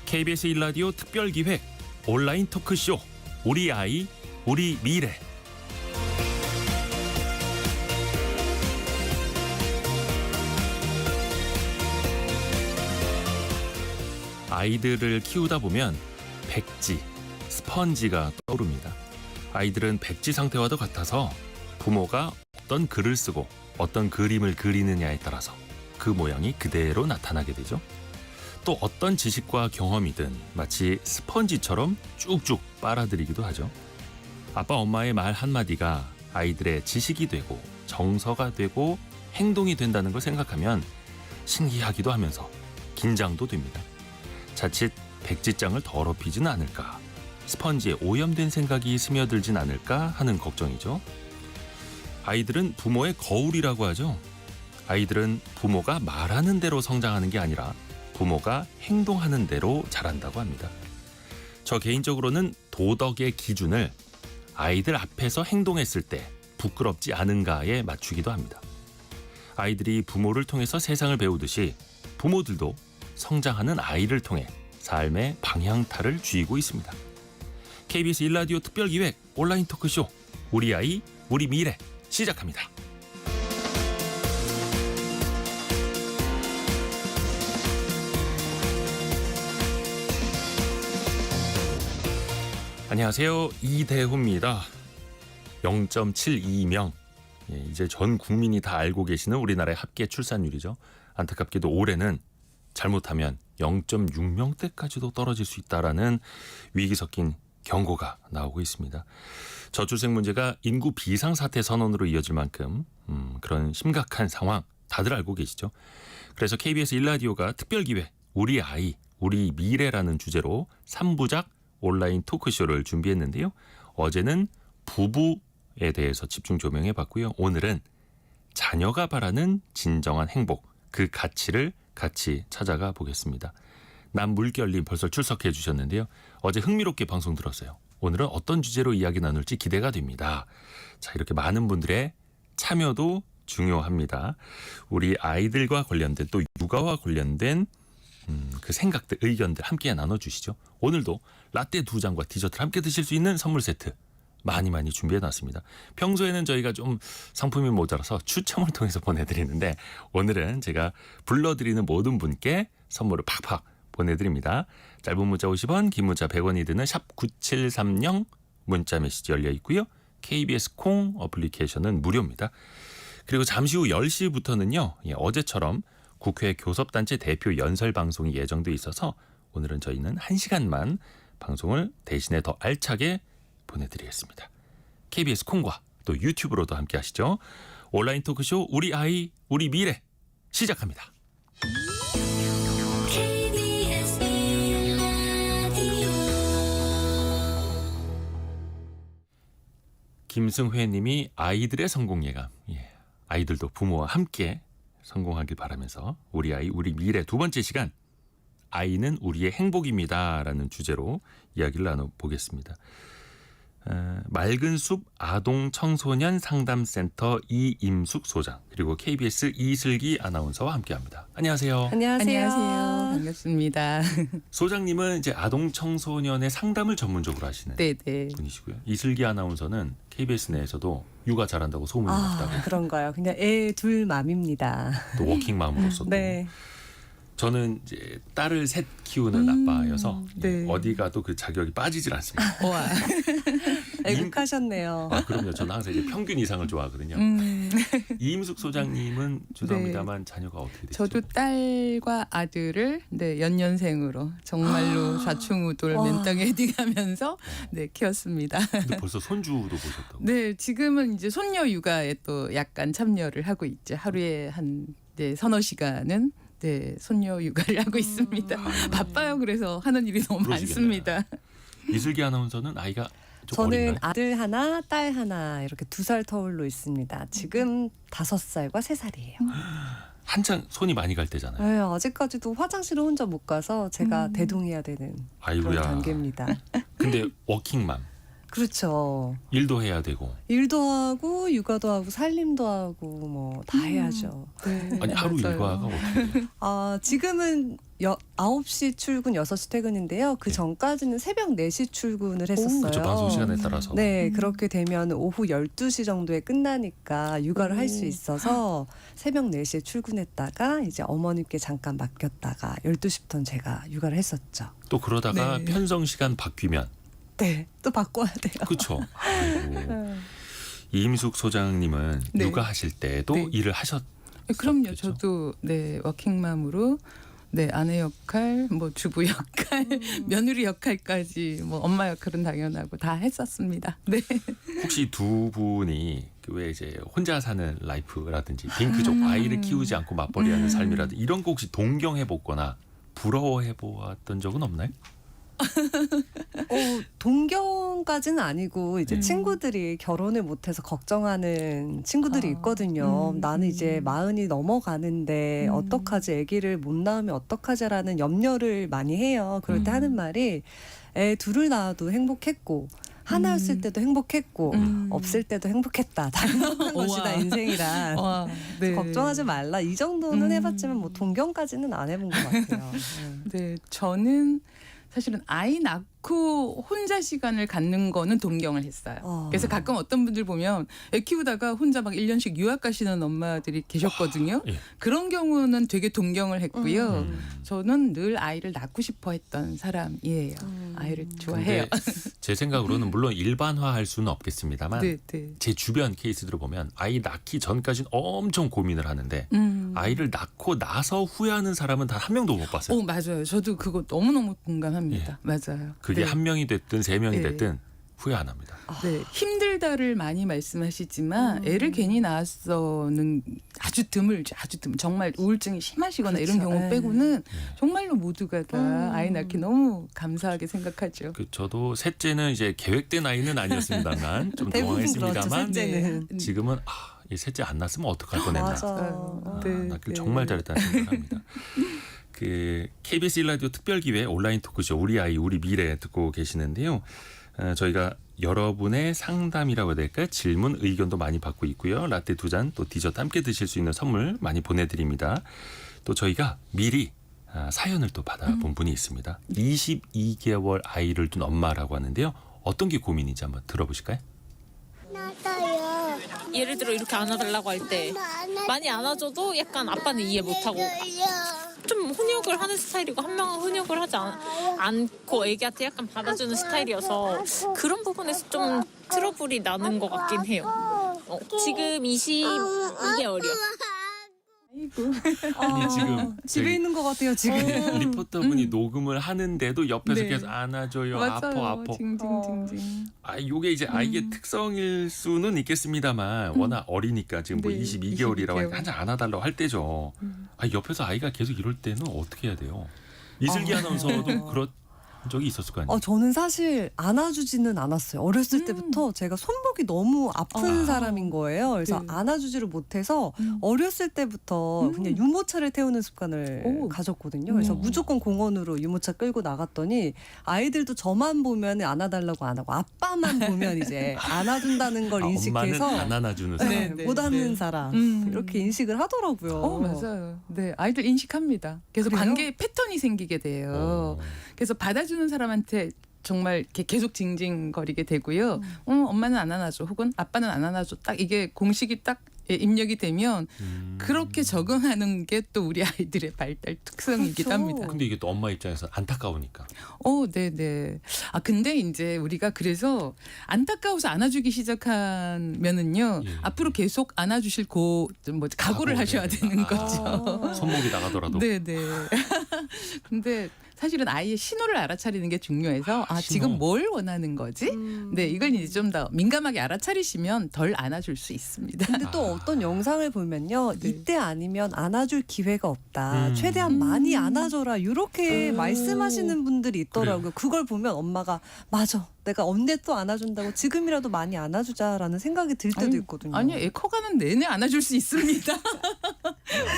KBS 1라디오 특별기획 온라인 토크쇼 우리 아이 우리 미래. 아이들을 키우다 보면 백지, 스펀지가 떠오릅니다. 아이들은 백지 상태와도 같아서 부모가 어떤 글을 쓰고 어떤 그림을 그리느냐에 따라서 그 모양이 그대로 나타나게 되죠. 또 어떤 지식과 경험이든 마치 스펀지처럼 쭉쭉 빨아들이기도 하죠. 아빠 엄마의 말 한마디가 아이들의 지식이 되고 정서가 되고 행동이 된다는 걸 생각하면 신기하기도 하면서 긴장도 됩니다. 자칫 백지장을 더럽히지는 않을까, 스펀지에 오염된 생각이 스며들진 않을까 하는 걱정이죠. 아이들은 부모의 거울이라고 하죠. 아이들은 부모가 말하는 대로 성장하는 게 아니라 부모가 행동하는 대로 자란다고 합니다. 저 개인적으로는 도덕의 기준을 아이들 앞에서 행동했을 때 부끄럽지 않은가에 맞추기도 합니다. 아이들이 부모를 통해서 세상을 배우듯이 부모들도 성장하는 아이를 통해 삶의 방향타를 쥐고 있습니다. KBS 1라디오 특별기획 온라인 토크쇼 우리 아이 우리 미래 시작합니다. 안녕하세요. 이대호입니다. 0.72명. 이제 전 국민이 다 알고 계시는 우리나라의 합계 출산율이죠. 안타깝게도 올해는 잘못하면 0.6명대까지도 떨어질 수 있다라는 위기 섞인 경고가 나오고 있습니다. 저출생 문제가 인구 비상사태 선언으로 이어질 만큼 그런 심각한 상황 다들 알고 계시죠. 그래서 KBS 1라디오가 특별기획 우리 아이 우리 미래라는 주제로 3부작 온라인 토크쇼를 준비했는데요. 어제는 부부에 대해서 집중 조명해봤고요. 오늘은 자녀가 바라는 진정한 행복, 그 가치를 같이 찾아가 보겠습니다. 남물결님 벌써 출석해 주셨는데요. 어제 흥미롭게 방송 들었어요. 오늘은 어떤 주제로 이야기 나눌지 기대가 됩니다. 자, 이렇게 많은 분들의 참여도 중요합니다. 우리 아이들과 관련된 또 육아와 관련된 그 생각들, 의견들 함께 나눠주시죠. 오늘도 라떼 2잔과 디저트를 함께 드실 수 있는 선물 세트 많이 준비해놨습니다. 평소에는 저희가 좀 상품이 모자라서 추첨을 통해서 보내드리는데 오늘은 제가 불러드리는 모든 분께 선물을 팍팍 보내드립니다. 짧은 문자 50원, 긴 문자 100원이 드는 샵 9730 문자 메시지 열려 있고요. KBS 콩 어플리케이션은 무료입니다. 그리고 잠시 후 10시부터는요. 어제처럼 국회 교섭단체 대표 연설 방송이 예정돼 있어서 오늘은 저희는 1시간만 방송을 대신에 더 알차게 보내드리겠습니다. KBS 콩과 또 유튜브로도 함께 하시죠. 온라인 토크쇼 우리 아이 우리 미래 시작합니다. 김승회 님이 아이들의 성공 예감. 아이들도 부모와 함께 성공하길 바라면서 우리 아이 우리 미래 두 번째 시간 아이는 우리의 행복입니다 라는 주제로 이야기를 나눠보겠습니다. 맑은 숲 아동 청소년 상담센터 이임숙 소장 그리고 KBS 이슬기 아나운서와 함께합니다. 안녕하세요. 안녕하세요. 반갑습니다. 소장님은 이제 아동 청소년의 상담을 전문적으로 하시는 분이시고요. 이슬기 아나운서는 KBS 내에서도 육아 잘한다고 소문이 났다고. 그런가요? 그냥 애 둘 맘입니다. 또 워킹맘으로서도. 네. 저는 이제 딸을 셋 키우는 아빠여서 어디 가도 그 자격이 빠지질 않습니다. 와. 애국하셨네요. 그럼요. 저는 항상 이제 평균 이상을 좋아하거든요. 이임숙 소장님은 죄송합니다만 자녀가 어떻게 되시죠? 저도 딸과 아들을 연년생으로 정말로 좌충우돌 맨땅에 헤딩하면서 키웠습니다. 근데 벌써 손주도 보셨다고? 네, 지금은 이제 손녀 육아에 또 약간 참여를 하고 있죠. 하루에 한 서너 시간은 손녀 육아를 하고 있습니다. 바빠요. 그래서 하는 일이 너무 많습니다. 이슬기 아나운서는 아이가 좀 저는 어린가요? 아들 하나, 딸 하나 이렇게 2살 터울로 있습니다. 지금 5살과 3살이에요. 한창 손이 많이 갈 때잖아요. 네, 아직까지도 화장실을 혼자 못 가서 제가 대동해야 되는 그런 단계입니다. 근데 워킹맘. 그렇죠. 일도 해야 되고. 일도 하고 육아도 하고 살림도 하고 뭐 다 해야죠. 네, 아니 하루 맞아요. 일과가 어떻게 돼요? 지금은 9시 출근 6시 퇴근인데요. 그 네. 전까지는 새벽 4시 출근을 했었어요. 그렇죠. 방송 시간에 따라서. 네, 그렇게 되면 오후 12시 정도에 끝나니까 육아를 할 수 있어서 새벽 4시에 출근했다가 이제 어머님께 잠깐 맡겼다가 12시부터는 제가 육아를 했었죠. 또 그러다가 네. 편성 시간 바뀌면 네, 또 바꿔야 돼요. 그렇죠. 아이고. 이임숙 소장님은 네. 육아하실 때도 네. 일을 하셨. 그럼요. 그렇죠. 저도 네 워킹맘으로 네 아내 역할, 뭐 주부 역할, 며느리 역할까지 뭐 엄마 역할은 당연하고 다 했었습니다. 네. 혹시 두 분이 그 왜 이제 혼자 사는 라이프라든지 딩크족 아이를 키우지 않고 맞벌이하는 삶이라든지 이런 거 혹시 동경해 보거나 부러워해 보았던 적은 없나요? 동경까지는 아니고 이제 친구들이 결혼을 못해서 걱정하는 친구들이 아, 있거든요. 나는 이제 40이 넘어가는데 어떡하지, 아기를 못 낳으면 어떡하지라는 염려를 많이 해요. 그럴 때 하는 말이 애 둘을 낳아도 행복했고 하나였을 때도 행복했고 없을 때도 행복했다. 다 행복한 것이다 우와. 인생이란. 와, 네. 걱정하지 말라. 이 정도는 해봤지만 뭐 동경까지는 안 해본 것 같아요. 네, 저는 사실은 아이 낳고 혼자 시간을 갖는 거는 동경을 했어요. 그래서 가끔 어떤 분들 보면 애 키우다가 혼자 막 1년씩 유학 가시는 엄마들이 계셨거든요. 예. 그런 경우는 되게 동경을 했고요. 저는 늘 아이를 낳고 싶어 했던 사람이에요. 아이를 좋아해요. 근데 제 생각으로는 물론 일반화할 수는 없겠습니다만 네, 네. 제 주변 케이스들을 보면 아이 낳기 전까지는 엄청 고민을 하는데 아이를 낳고 나서 후회하는 사람은 단 한 명도 못 봤어요. 맞아요. 저도 그거 너무너무 공감합니다. 맞아요. 그게 네. 한 명이 됐든 세 명이 네. 됐든 후회 안 합니다. 네, 힘들다를 많이 말씀하시지만 애를 괜히 낳았어는 아주 드물죠. 아주 드물. 정말 우울증이 심하시거나 이런 그렇죠. 경우 네. 빼고는 정말로 모두가 다 아이 낳기 너무 감사하게 생각하죠. 그 저도 셋째는 이제 계획된 아이는 아니었습니다만 좀 대부분 그렇죠. 당황했습니다만 셋째는. 지금은 이 셋째 안 낳았으면 어떡할 뻔했나. 맞아. 네, 낳길 네. 정말 잘했다는 생각합니다. 그 KBS 1라디오 특별기획 온라인 토크쇼 우리 아이 우리 미래 듣고 계시는데요. 저희가 여러분의 상담이라고 해야 될까요? 질문, 의견도 많이 받고 있고요. 라떼 2잔 또 디저트 함께 드실 수 있는 선물 많이 보내드립니다. 또 저희가 미리 사연을 또 받아본 분이 있습니다. 22개월 아이를 둔 엄마라고 하는데요. 어떤 게 고민인지 한번 들어보실까요? 나도요. 예를 들어 이렇게 안아달라고 할 때 많이 안아줘도 약간 아빠는 이해 못하고 좀 훈육을 하는 스타일이고 한 명은 훈육을 하지 않고 애기한테 약간 받아주는 스타일이어서 그런 부분에서 좀 트러블이 나는 것 같긴 해요. 지금 22개월이요. 아니 지금 집에 저희 있는 것 같아요 지금. 리포터분이 녹음을 하는데도 옆에서 네. 계속 안아줘요. 맞아요. 아파. 징징징징. 요게 이제 아이의 특성일 수는 있겠습니다만 워낙 어리니까 지금 뭐 네, 22개월이라고 22개월. 한참 안아달라고 할 때죠. 옆에서 아이가 계속 이럴 때는 어떻게 해야 돼요? 이슬기 아나운서도 그런 적이 있었을 거 아니에요? 저는 사실 안아주지는 않았어요. 어렸을 때부터 제가 손목이 너무 아픈 사람인 거예요. 그래서 네. 안아주지를 못해서 어렸을 때부터 그냥 유모차를 태우는 습관을 오. 가졌거든요. 그래서 무조건 공원으로 유모차 끌고 나갔더니 아이들도 저만 보면 안아달라고 안 하고 아빠만 보면 이제 안아준다는 걸 인식해서 엄마는 안 안아주는 사람. 네, 네, 못 안는 네. 사람 이렇게 인식을 하더라고요. 맞아요. 네, 아이들 인식합니다. 그래서 그래요? 관계 패턴이 생기게 돼요. 그래서 받아주는 사람한테 정말 이렇게 계속 징징거리게 되고요. 엄마는 안 안아줘, 혹은 아빠는 안 안아줘. 딱 이게 공식이 딱 입력이 되면 그렇게 적응하는 게 또 우리 아이들의 발달 특성이기도 그렇죠. 합니다. 근데 이게 또 엄마 입장에서 안타까우니까. 네네. 근데 이제 우리가 그래서 안타까워서 안아주기 시작하면은요, 예. 앞으로 계속 안아주실 각오를 하셔야 되는 거죠. 손목이 나가더라도. 네네. 근데 사실은 아이의 신호를 알아차리는 게 중요해서 신호. 지금 뭘 원하는 거지? 네, 이걸 이제 좀 더 민감하게 알아차리시면 덜 안아줄 수 있습니다. 근데 또 어떤 영상을 보면요. 네. 이때 아니면 안아줄 기회가 없다. 음. 최대한 많이 안아줘라. 이렇게 말씀하시는 분들이 있더라고요. 그걸 보면 엄마가 맞아. 내가 언제 또 안아준다고 지금이라도 많이 안아주자라는 생각이 들 때도 있거든요. 아니요, 애 커가는 내내 안아줄 수 있습니다.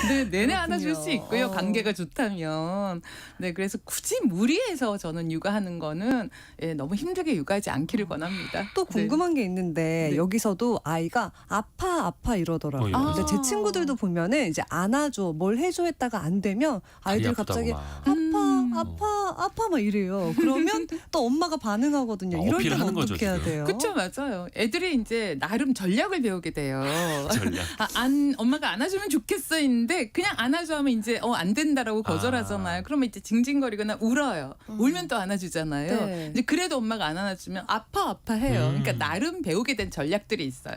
네, 내내 그렇군요. 안아줄 수 있고요. 어. 관계가 좋다면. 네, 그래서 굳이 무리해서 저는 육아하는 거는 예, 너무 힘들게 육아하지 않기를 권합니다. 또 궁금한 게 있는데 네. 여기서도 아이가 아파 이러더라고요. 어, 예. 근데 제 친구들도 보면은 이제 안아줘 뭘 해줘 했다가 안 되면 아이들 갑자기 아파 막 이래요. 그러면 또 엄마가 반응하거든요. 이럴 때는 어필하는 거죠, 어떻게 해야 지금. 돼요? 그렇죠, 맞아요. 애들이 이제 나름 전략을 배우게 돼요. 전략. 엄마가 안아주면 좋겠어 했는데 그냥 안아줘 하면 이제 안 된다라고 거절하잖아요. 그러면 이제 징징거리거나 울어요. 울면 또 안아주잖아요. 네. 이제 그래도 엄마가 안 안아주면 아파 해요. 그러니까 나름 배우게 된 전략들이 있어요.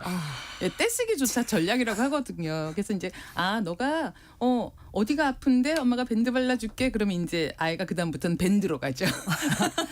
예, 떼쓰기조차 전략이라고 하거든요. 그래서 이제 너가 어디가 아픈데 엄마가 밴드 발라줄게. 그러면 이제 아이가 그다음부터는 밴드로 가죠.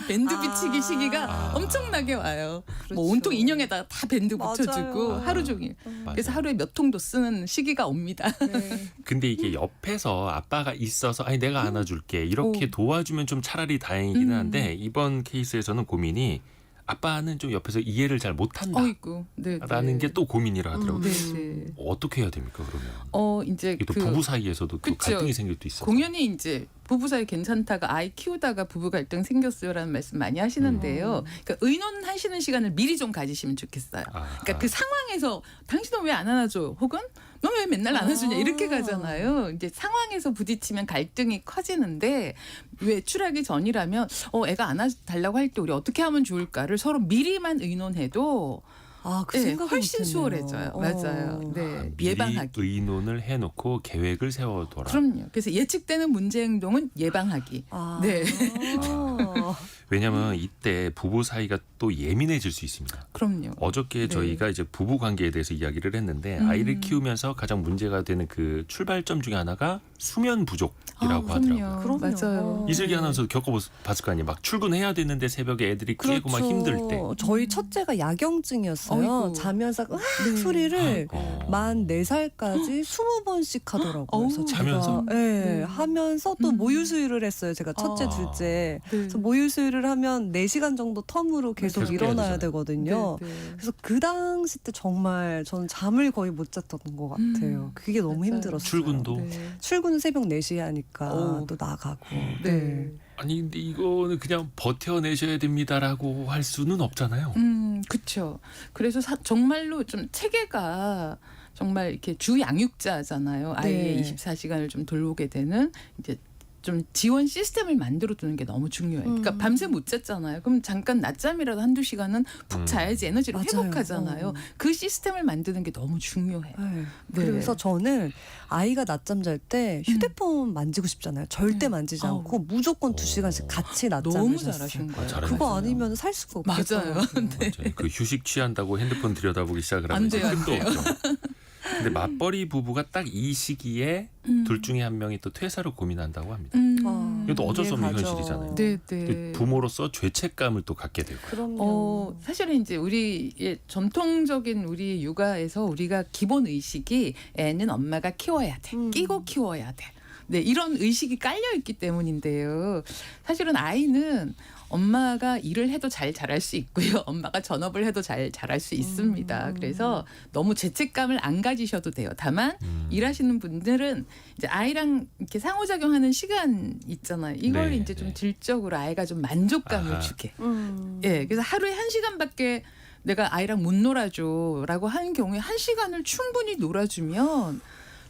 밴드 붙이기 시기가 엄청나게 와요. 그렇죠. 뭐 온통 인형에다 다 밴드 맞아요. 붙여주고 하루 종일. 그래서 하루에 몇 통도 쓰는 시기가 옵니다. 네. 근데 이게 옆에서 아빠가 있어서 아니 내가 안아줄게 이렇게 도와주면 좀 차라리 다행이기는 한데 이번 케이스에서는 고민이 아빠는 좀 옆에서 이해를 잘 못한다. 어이구, 네. 라는 게 또 고민이라 하더라고요. 네. 어떻게 해야 됩니까 그러면? 이제 이게 또 부부 사이에서도 또 그쵸. 갈등이 생길 수 있어요. 공연이 이제 부부 사이 괜찮다가 아이 키우다가 부부 갈등 생겼어요라는 말씀 많이 하시는데요. 그러니까 의논하시는 시간을 미리 좀 가지시면 좋겠어요. 그러니까 그 상황에서 당신은 왜 안 안아줘? 혹은 너 왜 맨날 안아주냐? 이렇게 가잖아요. 이제 상황에서 부딪히면 갈등이 커지는데 외출하기 전이라면 애가 안아달라고 할 때 우리 어떻게 하면 좋을까를 서로 미리만 의논해도 그 네, 생각을 훨씬 못했네요. 수월해져요. 맞아요. 네, 미리 예방하기. 의논을 해놓고 계획을 세워둬라. 그럼요. 그래서 예측되는 문제 행동은 예방하기. 네. 왜냐하면 이때 부부 사이가 또 예민해질 수 있습니다. 그럼요. 어저께 저희가 이제 부부 관계에 대해서 이야기를 했는데 아이를 키우면서 가장 문제가 되는 그 출발점 중에 하나가 수면 부족이라고 하더라고요. 그럼요. 맞아요. 이슬기 아나운서도 겪어봤을 거 아니에요. 막 출근해야 되는데 새벽에 애들이 깨고 막 힘들 때. 저희 첫째가 야경증이었어요. 어이구. 자면서 으악 소리를 만 4살까지 20번씩 하더라고요. 그래서 제가, 자면서? 하면서 또 모유 수유를 했어요. 제가 첫째, 둘째. 그래서 모유 수유를 하면 4시간 정도 텀으로 계속 계속 일어나야 해야 되거든요. 그래서 그 당시 때 정말 저는 잠을 거의 못 잤던 것 같아요. 그게 너무 맞아요. 힘들었어요. 출근도? 출근은 새벽 4시에 하니까 오. 또 나가고. 네. 아니 근데 이거는 그냥 버텨내셔야 됩니다라고 할 수는 없잖아요. 그렇죠. 그래서 정말로 좀 체계가 정말 이렇게 주 양육자잖아요. 아이의 네. 24시간을 좀 돌보게 되는 이제 좀 지원 시스템을 만들어 두는 게 너무 중요해요. 그러니까 밤새 못 잤잖아요. 그럼 잠깐 낮잠이라도 한두 시간은 푹 자야지 에너지를 맞아요. 회복하잖아요. 그 시스템을 만드는 게 너무 중요해요. 네. 네. 그래서 저는 아이가 낮잠 잘 때 휴대폰 만지고 싶잖아요. 절대 만지지 않고 무조건 2시간씩 같이 낮잠을 너무 잤어요. 잘하신 거예요. 잘하셨어요. 그거 아니면 살 수가 없겠어요. 맞아요. 맞아요. 그 휴식 취한다고 핸드폰 들여다보기 시작을 하면 안 이제 돼요, 안 끝도 돼요. 없죠. 근데 맞벌이 부부가 딱 이 시기에 둘 중에 한 명이 또 퇴사를 고민한다고 합니다. 이것도 어쩔 수 없는 이해가죠. 현실이잖아요. 네, 또 네. 부모로서 죄책감을 또 갖게 되고. 그럼요. 사실은 이제 우리의 전통적인 우리 육아에서 우리가 기본 의식이 애는 엄마가 키워야 돼. 끼고 키워야 돼. 네, 이런 의식이 깔려 있기 때문인데요. 사실은 아이는 엄마가 일을 해도 잘 자랄 수 있고요. 엄마가 전업을 해도 잘 자랄 수 있습니다. 그래서 너무 죄책감을 안 가지셔도 돼요. 다만 일하시는 분들은 이제 아이랑 이렇게 상호작용하는 시간 있잖아요. 이걸 네, 이제 좀 네. 질적으로 아이가 좀 만족감을 아하. 주게. 예, 그래서 하루에 1시간밖에 내가 아이랑 못 놀아줘라고 한 경우에 1시간을 충분히 놀아주면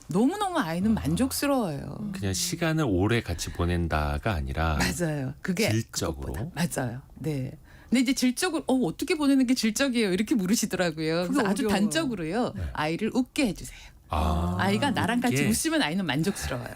너무너무 아이는 만족스러워요. 그냥 시간을 오래 같이 보낸다가 아니라 맞아요. 그게 질적으로? 그것보다. 맞아요. 네. 근데 이제 질적으로 어떻게 보내는 게 질적이에요? 이렇게 물으시더라고요. 그래서 아주 어려워요. 단적으로요. 아이를 웃게 해주세요. 아이가 나랑 같이 이게 웃으면 아이는 만족스러워요.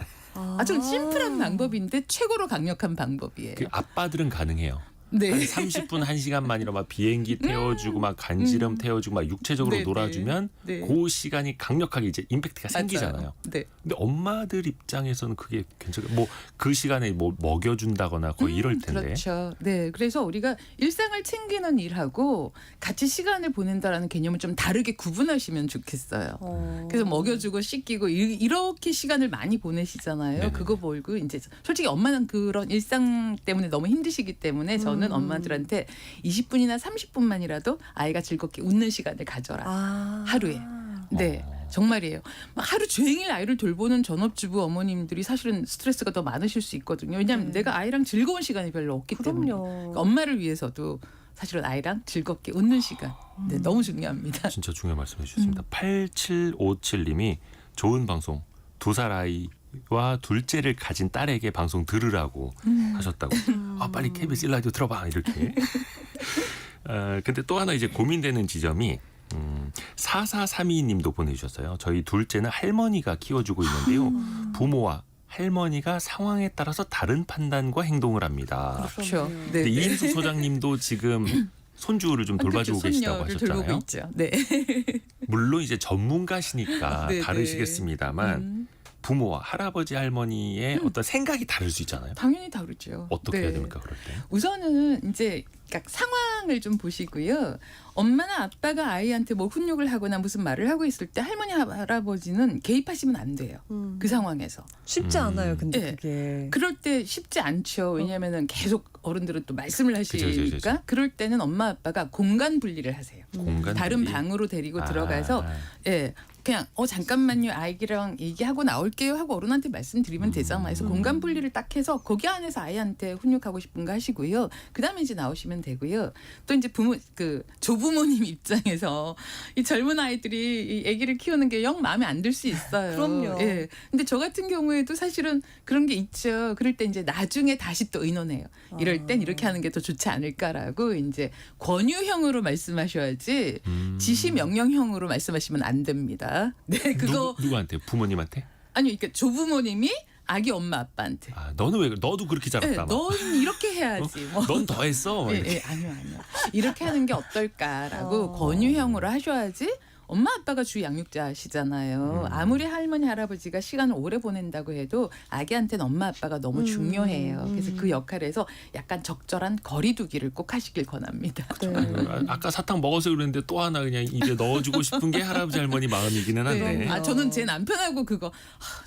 아주 심플한 방법인데 최고로 강력한 방법이에요. 그 아빠들은 가능해요. 네. 한 30분 1시간만이라 막 비행기 태워주고 막 간지럼 태워주고 막 육체적으로 네, 놀아주면 네. 그 시간이 강력하게 이제 임팩트가 생기잖아요. 맞아요. 네. 근데 엄마들 입장에서는 그게 괜찮아요. 뭐 그 시간에 뭐 먹여준다거나 거의 이럴 텐데. 그렇죠. 네. 그래서 우리가 일상을 챙기는 일하고 같이 시간을 보낸다라는 개념을 좀 다르게 구분하시면 좋겠어요. 그래서 먹여주고 씻기고 이렇게 시간을 많이 보내시잖아요. 네네. 그거 보고 이제 솔직히 엄마는 그런 일상 때문에 너무 힘드시기 때문에 저는 엄마들한테 20분이나 30분만이라도 아이가 즐겁게 웃는 시간을 가져라. 하루에. 네. 정말이에요. 막 하루 종일 아이를 돌보는 전업주부 어머님들이 사실은 스트레스가 더 많으실 수 있거든요. 왜냐하면 네. 내가 아이랑 즐거운 시간이 별로 없기 때문에. 그럼요. 그러니까 엄마를 위해서도 사실은 아이랑 즐겁게 웃는 시간 네, 너무 중요합니다. 진짜 중요한 말씀해 주셨습니다. 8757님이 좋은 방송 2살 아이와 둘째를 가진 딸에게 방송 들으라고 하셨다고. 아 빨리 KBS 1라디오 들어봐 이렇게. 근데 또 하나 이제 고민되는 지점이 4432님도 보내주셨어요. 저희 둘째는 할머니가 키워주고 있는데요. 부모와 할머니가 상황에 따라서 다른 판단과 행동을 합니다. 그렇죠. 근데 네. 이인숙 소장님도 지금 손주를 좀 돌봐주고 그렇죠. 계시다고 손녀를 돌보고 하셨잖아요. 있죠. 네. 물론 이제 전문가시니까 네, 다르시겠습니다만 부모와 할아버지 할머니의 어떤 생각이 다를 수 있잖아요. 당연히 다르죠. 어떻게 네. 해야 됩니까 그럴 때? 우선은 이제 그러니까 상황을 좀 보시고요. 엄마나 아빠가 아이한테 뭐 훈육을 하거나 무슨 말을 하고 있을 때 할머니 할아버지는 개입하시면 안 돼요. 그 상황에서. 쉽지 않아요. 근데 네. 그게. 그럴 때 쉽지 않죠. 왜냐하면은 계속 어른들은 또 말씀을 하시니까. 그죠. 그럴 때는 엄마 아빠가 공간 분리를 하세요. 공간 다른 분리. 방으로 데리고 들어가서 예. 그냥 잠깐만요 아이랑 얘기하고 나올게요 하고 어른한테 말씀드리면 되잖아요. 그래서 공간 분리를 딱 해서 거기 안에서 아이한테 훈육하고 싶은 거 하시고요. 그다음에 이제 나오시면 되고요. 또 이제 부모 그 조부모님 입장에서 이 젊은 아이들이 이 아기를 키우는 게 영 마음에 안 들 수 있어요. 그럼요. 예. 근데 저 같은 경우에도 사실은 그런 게 있죠. 그럴 때 이제 나중에 다시 또 의논해요. 이럴 땐 이렇게 하는 게 더 좋지 않을까라고 이제 권유형으로 말씀하셔야지 지시 명령형으로 말씀하시면 안 됩니다. 네, 그거 누구한테? 부모님한테? 아니 그러니까 조부모님이 아기 엄마 아빠한테. 아 너는 왜 너도 그렇게 네, 자랐다. 넌 이렇게 해야지. 뭐. 넌 더 했어. 예, 이렇게. 예, 아니요. 이렇게 하는 게 어떨까라고 권유형으로 하셔야지. 엄마 아빠가 주 양육자시잖아요. 아무리 할머니 할아버지가 시간을 오래 보낸다고 해도 아기한테는 엄마 아빠가 너무 중요해요. 그래서 그 역할에서 약간 적절한 거리두기를 꼭 하시길 권합니다. 네. 아까 사탕 먹어서 그랬는데 또 하나 그냥 입에 넣어주고 싶은 게 할아버지 할머니 마음이기는 한데. 네. 아 저는 제 남편하고 그거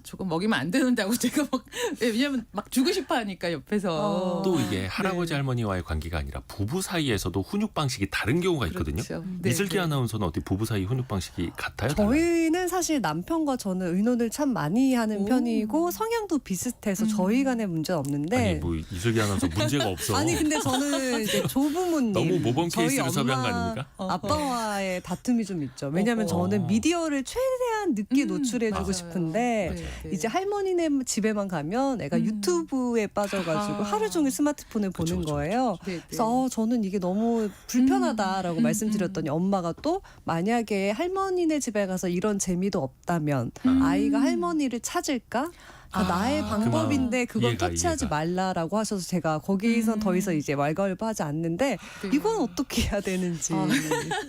저거 먹이면 안 되는다고 제가 막 왜냐면 막 주고 싶어 하니까 옆에서 또 이게 할아버지 할머니와의 관계가 아니라 부부 사이에서도 훈육 방식이 다른 경우가 있거든요. 그렇죠. 이슬기 아나운서는 어떻게 부부 사이 훈육 방식이 같아요? 달라요? 저희는 사실 남편과 저는 의논을 참 많이 하는 오. 편이고 성향도 비슷해서 저희 간에 문제는 없는데 아니 뭐 이슬기 아나운서 문제가 없어. 아니, 근데 저는 이제 조부모님 너무 모범 저희 케이스를 섭외한 거 엄마, 아닙니까? 아빠와의 다툼이 좀 있죠. 왜냐하면 저는 미디어를 최대한 늦게 노출해주고 맞아요. 싶은데 네. 이제 할머니네 집에만 가면 애가 유튜브에 빠져가지고 아. 하루 종일 스마트폰을 그쵸, 보는 그쵸, 거예요. 네, 네. 그래서 저는 이게 너무 불편하다라고 말씀드렸더니 엄마가 또 만약에 할머니네 집에 가서 이런 재미도 없다면 아이가 할머니를 찾을까? 나의 방법인데 그걸 이해가, 터치하지 이해가. 말라라고 하셔서 제가 거기선 더 이상 이제 왈가왈부하지 않는데 네. 이건 어떻게 해야 되는지.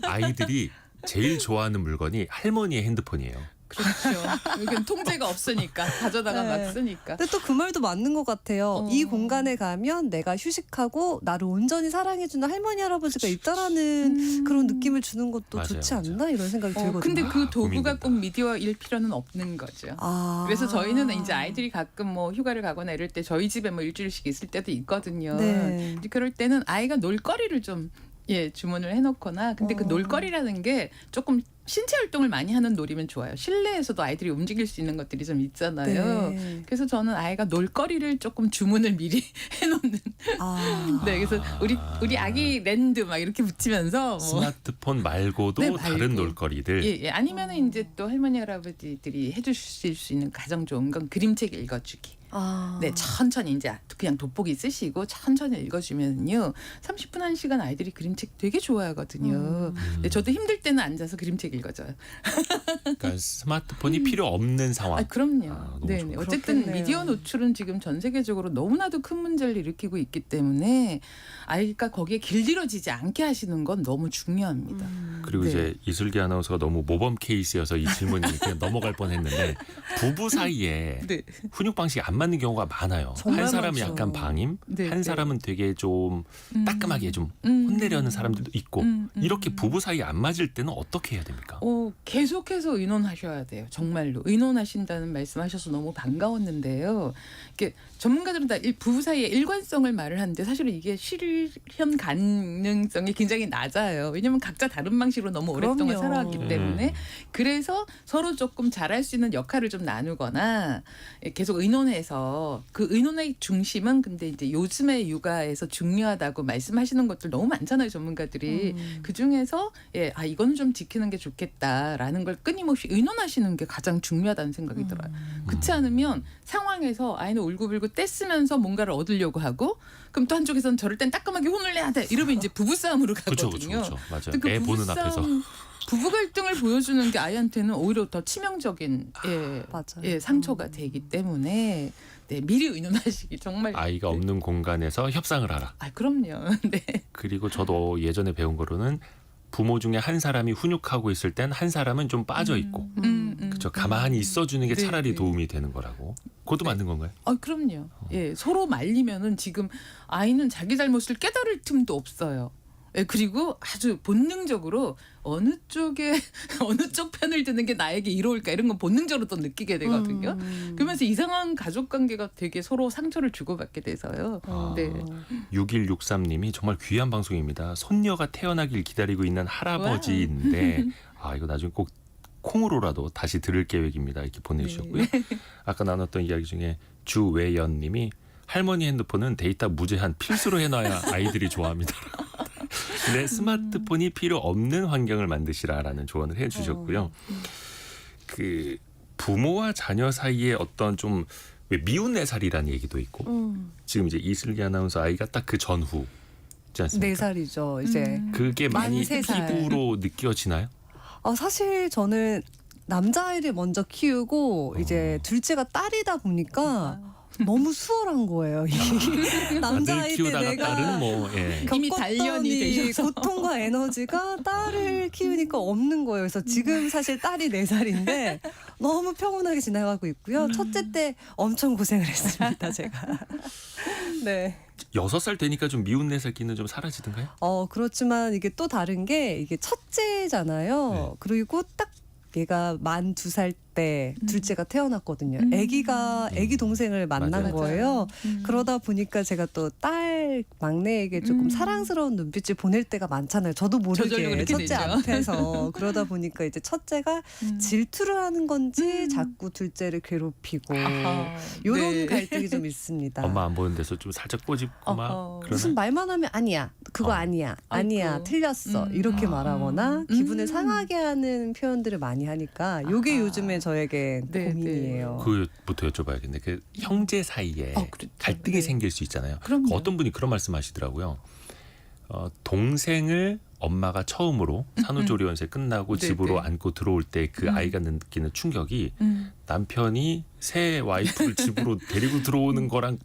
아이들이 제일 좋아하는 물건이 할머니의 핸드폰이에요. 그렇죠. 이건 통제가 없으니까 가져다가 네. 막 쓰니까. 근데 또 그 말도 맞는 것 같아요. 어. 이 공간에 가면 내가 휴식하고 나를 온전히 사랑해주는 할머니 할아버지가 있다라는 그런 느낌을 주는 것도 맞아요, 좋지 맞아요. 않나 이런 생각이 들거든요. 근데 그 도구가 고민된다. 꼭 미디어일 필요는 없는 거죠. 아. 그래서 저희는 이제 아이들이 가끔 뭐 휴가를 가거나 이럴 때 저희 집에 뭐 일주일씩 있을 때도 있거든요. 네. 이제 그럴 때는 아이가 놀거리를 좀 주문을 해놓거나 근데 그 놀거리라는 게 조금 신체 활동을 많이 하는 놀이면 좋아요. 실내에서도 아이들이 움직일 수 있는 것들이 좀 있잖아요. 네. 그래서 저는 아이가 놀거리를 조금 주문을 미리 해놓는. 아. 네, 그래서 우리 아기 랜드 막 이렇게 붙이면서 뭐. 스마트폰 말고도 네, 말고. 다른 놀거리들. 예. 아니면은 이제 또 할머니 할아버지들이 해주실 수 있는 가장 좋은 건 그림책 읽어주기. 아. 네, 천천히 이제 그냥 돋보기 쓰시고 천천히 읽어주면요, 30분 1시간 아이들이 그림책 되게 좋아하거든요. 근데 저도 힘들 때는 앉아서 그림책 읽어줘요. 그러니까 스마트폰이 필요 없는 상황. 아, 그럼요. 너무 네, 좋다. 어쨌든 그렇겠네요. 미디어 노출은 지금 전 세계적으로 너무나도 큰 문제를 일으키고 있기 때문에 아이가 거기에 길들여지지 않게 하시는 건 너무 중요합니다. 그리고 네. 이제 이슬기 아나운서가 너무 모범 케이스여서 이 질문이 그냥 넘어갈 뻔했는데 부부 사이에 네. 훈육 방식이 안 맞는 경우가 많아요. 정말 한 사람은 많죠. 약간 방임, 네, 한 네. 사람은 되게 좀 따끔하게 좀 혼내려는 사람들도 있고 이렇게 부부 사이 안 맞을 때는 어떻게 해야 됩니까? 계속해서 의논하셔야 돼요. 정말로 의논하신다는 말씀하셔서 너무 반가웠는데요. 이게 전문가들은 다 부부 사이의 일관성을 말을 하는데 사실은 이게 실현 가능성이 굉장히 낮아요. 왜냐하면 각자 다른 방식으로 너무 오랫동안 그럼요. 살아왔기 때문에 그래서 서로 조금 잘할 수 있는 역할을 좀 나누거나 계속 의논해서 그 의논의 중심은 근데 이제 요즘의 육아에서 중요하다고 말씀하시는 것들 너무 많잖아요. 전문가들이. 그 중에서 이건 좀 지키는 게 좋겠다라는 걸 끊임없이 의논하시는 게 가장 중요하다는 생각이 들어요. 그렇지 않으면 상황에서 아이는 울고불고 떼쓰면서 뭔가를 얻으려고 하고 그럼 또 한쪽에서는 저럴 땐 따끔하게 혼을 내야 돼. 이러면 이제 부부싸움으로 그렇죠, 가거든요. 그렇죠, 맞아요. 근데 그 애 보는 부부싸움, 앞에서. 부부 갈등을 보여주는 게 아이한테는 오히려 더 치명적인 맞아요. 상처가 되기 때문에 미리 의논하시기 정말 아이가 없는 공간에서 협상을 하라. 그럼요. 네. 그리고 저도 예전에 배운 거로는 부모 중에 한 사람이 훈육하고 있을 땐 한 사람은 좀 빠져 있고 그렇죠. 가만히 있어주는 게 네, 차라리 네. 도움이 되는 거라고. 그것도 맞는 건가요? 그럼요. 서로 말리면은 지금 아이는 자기 잘못을 깨달을 틈도 없어요. 그리고 아주 본능적으로 어느 쪽에 어느 쪽 편을 드는 게 나에게 이로울까 이런 건 본능적으로 또 느끼게 되거든요. 그러면서 이상한 가족 관계가 되게 서로 상처를 주고받게 돼서요. 네. 6163님이 정말 귀한 방송입니다. 손녀가 태어나길 기다리고 있는 할아버지인데 이거 나중에 꼭 콩으로라도 다시 들을 계획입니다. 이렇게 보내주셨고요. 아까 나눴던 이야기 중에 주외연님이 할머니 핸드폰은 데이터 무제한 필수로 해놔야 아이들이 좋아합니다. 내 스마트폰이 필요 없는 환경을 만드시라라는 조언을 해주셨고요. 그 부모와 자녀 사이에 어떤 좀 왜 미운 내살이라는 얘기도 있고 지금 이제 이슬기 아나운서 아이가 딱 그 전후지 않습니까? 4살이죠. 이제 그게 많이 만 3살. 피부로 느껴지나요? 사실 저는 남자아이를 먼저 키우고 이제 둘째가 딸이다 보니까 너무 수월한 거예요. 이 아들 남자아이 때 키우다가 내가 딸은 뭐 이미 단련이 되셔서. 고통과 에너지가 딸을 키우니까 없는 거예요. 그래서 지금 사실 딸이 4살인데 너무 평온하게 지나가고 있고요. 첫째 때 엄청 고생을 했습니다. 제가. 네. 6살 되니까 좀 미운 내살 기는 좀 사라지던가요? 그렇지만 이게 또 다른 게 이게 첫째잖아요. 네. 그리고 딱 얘가 만 2살 때 둘째가 태어났거든요. 애기 동생을 만난 맞아요. 거예요. 그러다 보니까 제가 또 딸 막내에게 조금 사랑스러운 눈빛을 보낼 때가 많잖아요. 저도 저절로 모르게 그렇게 첫째 되죠. 앞에서 그러다 보니까 이제 첫째가 질투를 하는 건지 자꾸 둘째를 괴롭히고 이런 네. 갈등이 좀 있습니다. 엄마 안 보는 데서 좀 살짝 꼬집고 막 그러나? 무슨 말만 하면 아니야. 그거 아니야. 아니야. 아이고. 틀렸어. 이렇게 말하거나 기분을 상하게 하는 표현들을 많이 하니까 이게 요즘에 저에게 네, 고민이에요. 그부터 여쭤봐야겠네. 그 형제 사이에 그렇죠. 갈등이 네. 생길 수 있잖아요. 그럼요. 어떤 분이 그런 말씀하시더라고요. 동생을 엄마가 처음으로 산후조리원세 끝나고 네, 집으로 네. 안고 들어올 때 그 아이가 느끼는 충격이 남편이 새 와이프를 집으로 데리고 들어오는 거랑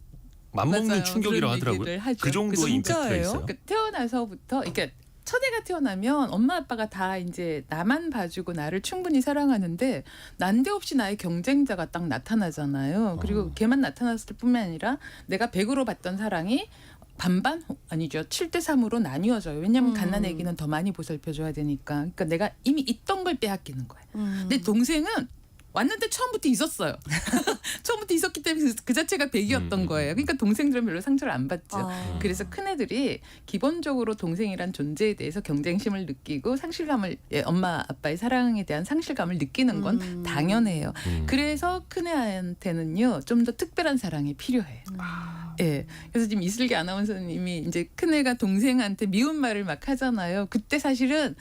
맞먹는 맞아요. 충격이라고 그런 하더라고요. 얘기를 하죠. 그 정도의 임팩트가 진짜예요? 있어요. 그러니까 태어나서부터 그러니까 첫애가 태어나면 엄마 아빠가 다 이제 나만 봐주고 나를 충분히 사랑하는데 난데없이 나의 경쟁자가 딱 나타나잖아요. 그리고 걔만 나타났을 뿐만 아니라 내가 100으로 받던 사랑이 반반 아니죠. 7대 3으로 나뉘어져요. 왜냐하면 갓난 아기는 더 많이 보살펴줘야 되니까. 그러니까 내가 이미 있던 걸 빼앗기는 거예요. 근데 동생은 왔는데 처음부터 있었어요. 처음부터 있었기 때문에 그 자체가 100이었던 거예요. 그러니까 동생들은 별로 상처를 안 받죠. 그래서 큰애들이 기본적으로 동생이란 존재에 대해서 경쟁심을 느끼고 상실감을 엄마 아빠의 사랑에 대한 상실감을 느끼는 건 당연해요. 그래서 큰애한테는요 좀 더 특별한 사랑이 필요해요. 예. 그래서 지금 이슬기 아나운서님이 이제 큰애가 동생한테 미운 말을 막 하잖아요. 그때 사실은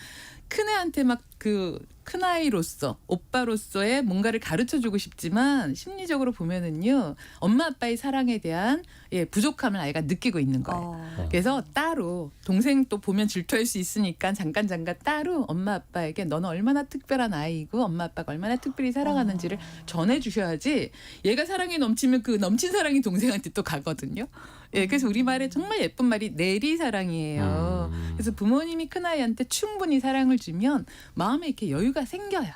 큰애한테 막 그 큰아이로서 오빠로서의 뭔가를 가르쳐주고 싶지만 심리적으로 보면은요 엄마 아빠의 사랑에 대한 부족함을 아이가 느끼고 있는 거예요. 그래서 따로 동생 또 보면 질투할 수 있으니까 잠깐 따로 엄마 아빠에게 너는 얼마나 특별한 아이고 엄마 아빠가 얼마나 특별히 사랑하는지를 전해주셔야지 얘가 사랑이 넘치면 그 넘친 사랑이 동생한테 또 가거든요. 예, 그래서 우리말에 정말 예쁜 말이 내리사랑이에요. 그래서 부모님이 큰아이한테 충분히 사랑을 주면 마음에 이렇게 여유가 생겨요.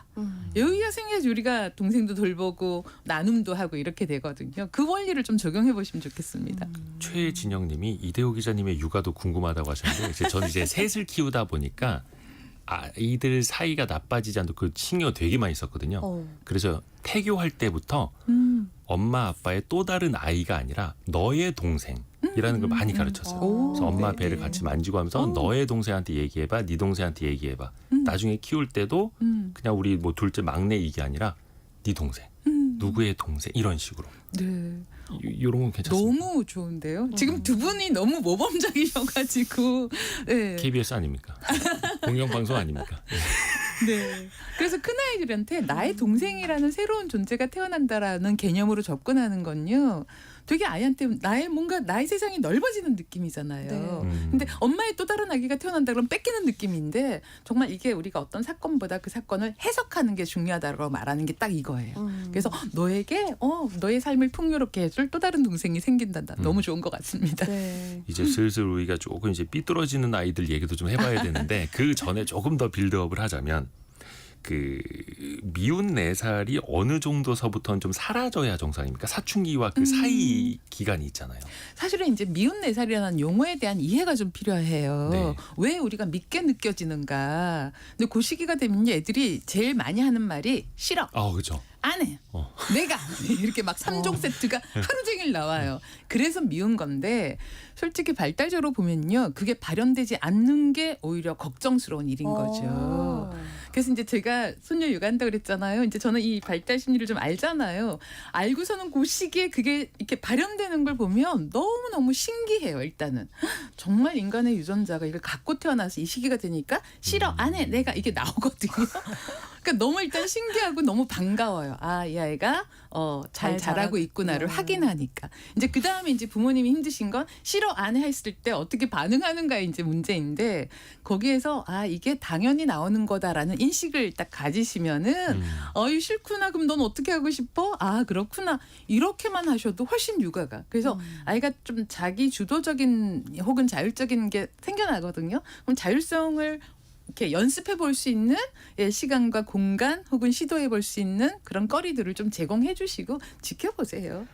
여유가 생겨야지 우리가 동생도 돌보고 나눔도 하고 이렇게 되거든요. 그 원리를 좀 적용해 보시면 좋겠습니다. 최진영님이 이대호 기자님의 육아도 궁금하다고 하셨는데 저는 이제 셋을 키우다 보니까 아이들 사이가 나빠지지 않도록 그 신경 되게 많이 썼거든요. 그래서 태교할 때부터 엄마 아빠의 또 다른 아이가 아니라 너의 동생이라는 걸 많이 가르쳤어요. 그래서 엄마 배를 같이 만지고 하면서 너의 동생한테 얘기해봐, 네 동생한테 얘기해봐. 나중에 키울 때도 그냥 우리 뭐 둘째 막내 이게 아니라 네 동생, 누구의 동생 이런 식으로. 네. 이런 건 괜찮습니다. 너무 좋은데요. 지금 두 분이 너무 모범적이셔가지고. 네. KBS 아닙니까? 공영방송 아닙니까? 네. 그래서 큰아이들한테 나의 동생이라는 새로운 존재가 태어난다라는 개념으로 접근하는 건요. 되게 아이한테 나의 세상이 넓어지는 느낌이잖아요. 네. 근데 엄마의 또 다른 아기가 태어난다 그러면 뺏기는 느낌인데 정말 이게 우리가 어떤 사건보다 그 사건을 해석하는 게 중요하다고 말하는 게 딱 이거예요. 그래서 너에게 너의 삶을 풍요롭게 해줄 또 다른 동생이 생긴다. 너무 좋은 것 같습니다. 네. 이제 슬슬 우리가 조금 이제 삐뚤어지는 아이들 얘기도 좀 해봐야 되는데 그 전에 조금 더 빌드업을 하자면 그 미운 4살이 어느 정도서부터는 좀 사라져야 정상 아닙니까? 사춘기와 그 사이 기간이 있잖아요. 사실은 이제 미운 4살이라는 용어에 대한 이해가 좀 필요해요. 네. 왜 우리가 밉게 느껴지는가. 근데 그 시기가 되면 애들이 제일 많이 하는 말이 싫어. 그렇죠. 안 해. 내가 이렇게 막 3종 세트가 하루 종일 나와요. 그래서 미운 건데 솔직히 발달적으로 보면요. 그게 발현되지 않는 게 오히려 걱정스러운 일인 거죠. 그래서 이제 제가 손녀 육아한다고 그랬잖아요. 이제 저는 이 발달 심리를 좀 알잖아요. 알고서는 그 시기에 그게 이렇게 발현되는 걸 보면 너무너무 신기해요. 일단은. 정말 인간의 유전자가 이걸 갖고 태어나서 이 시기가 되니까 싫어, 안 해, 내가 이게 나오거든요. 그러니까 너무 일단 신기하고 너무 반가워요. 이 아이가 잘 자라고 있구나를 확인하니까. 이제 그 다음에 이제 부모님이 힘드신 건 싫어, 안 해 했을 때 어떻게 반응하는가에 이제 문제인데 거기에서 이게 당연히 나오는 거다라는 인식을 딱 가지시면은 이 싫구나. 그럼 넌 어떻게 하고 싶어? 그렇구나. 이렇게만 하셔도 훨씬 육아가. 그래서 아이가 좀 자기 주도적인 혹은 자율적인 게 생겨나거든요. 그럼 자율성을 이렇게 연습해 볼 수 있는 시간과 공간 혹은 시도해 볼 수 있는 그런 거리들을 좀 제공해 주시고 지켜보세요.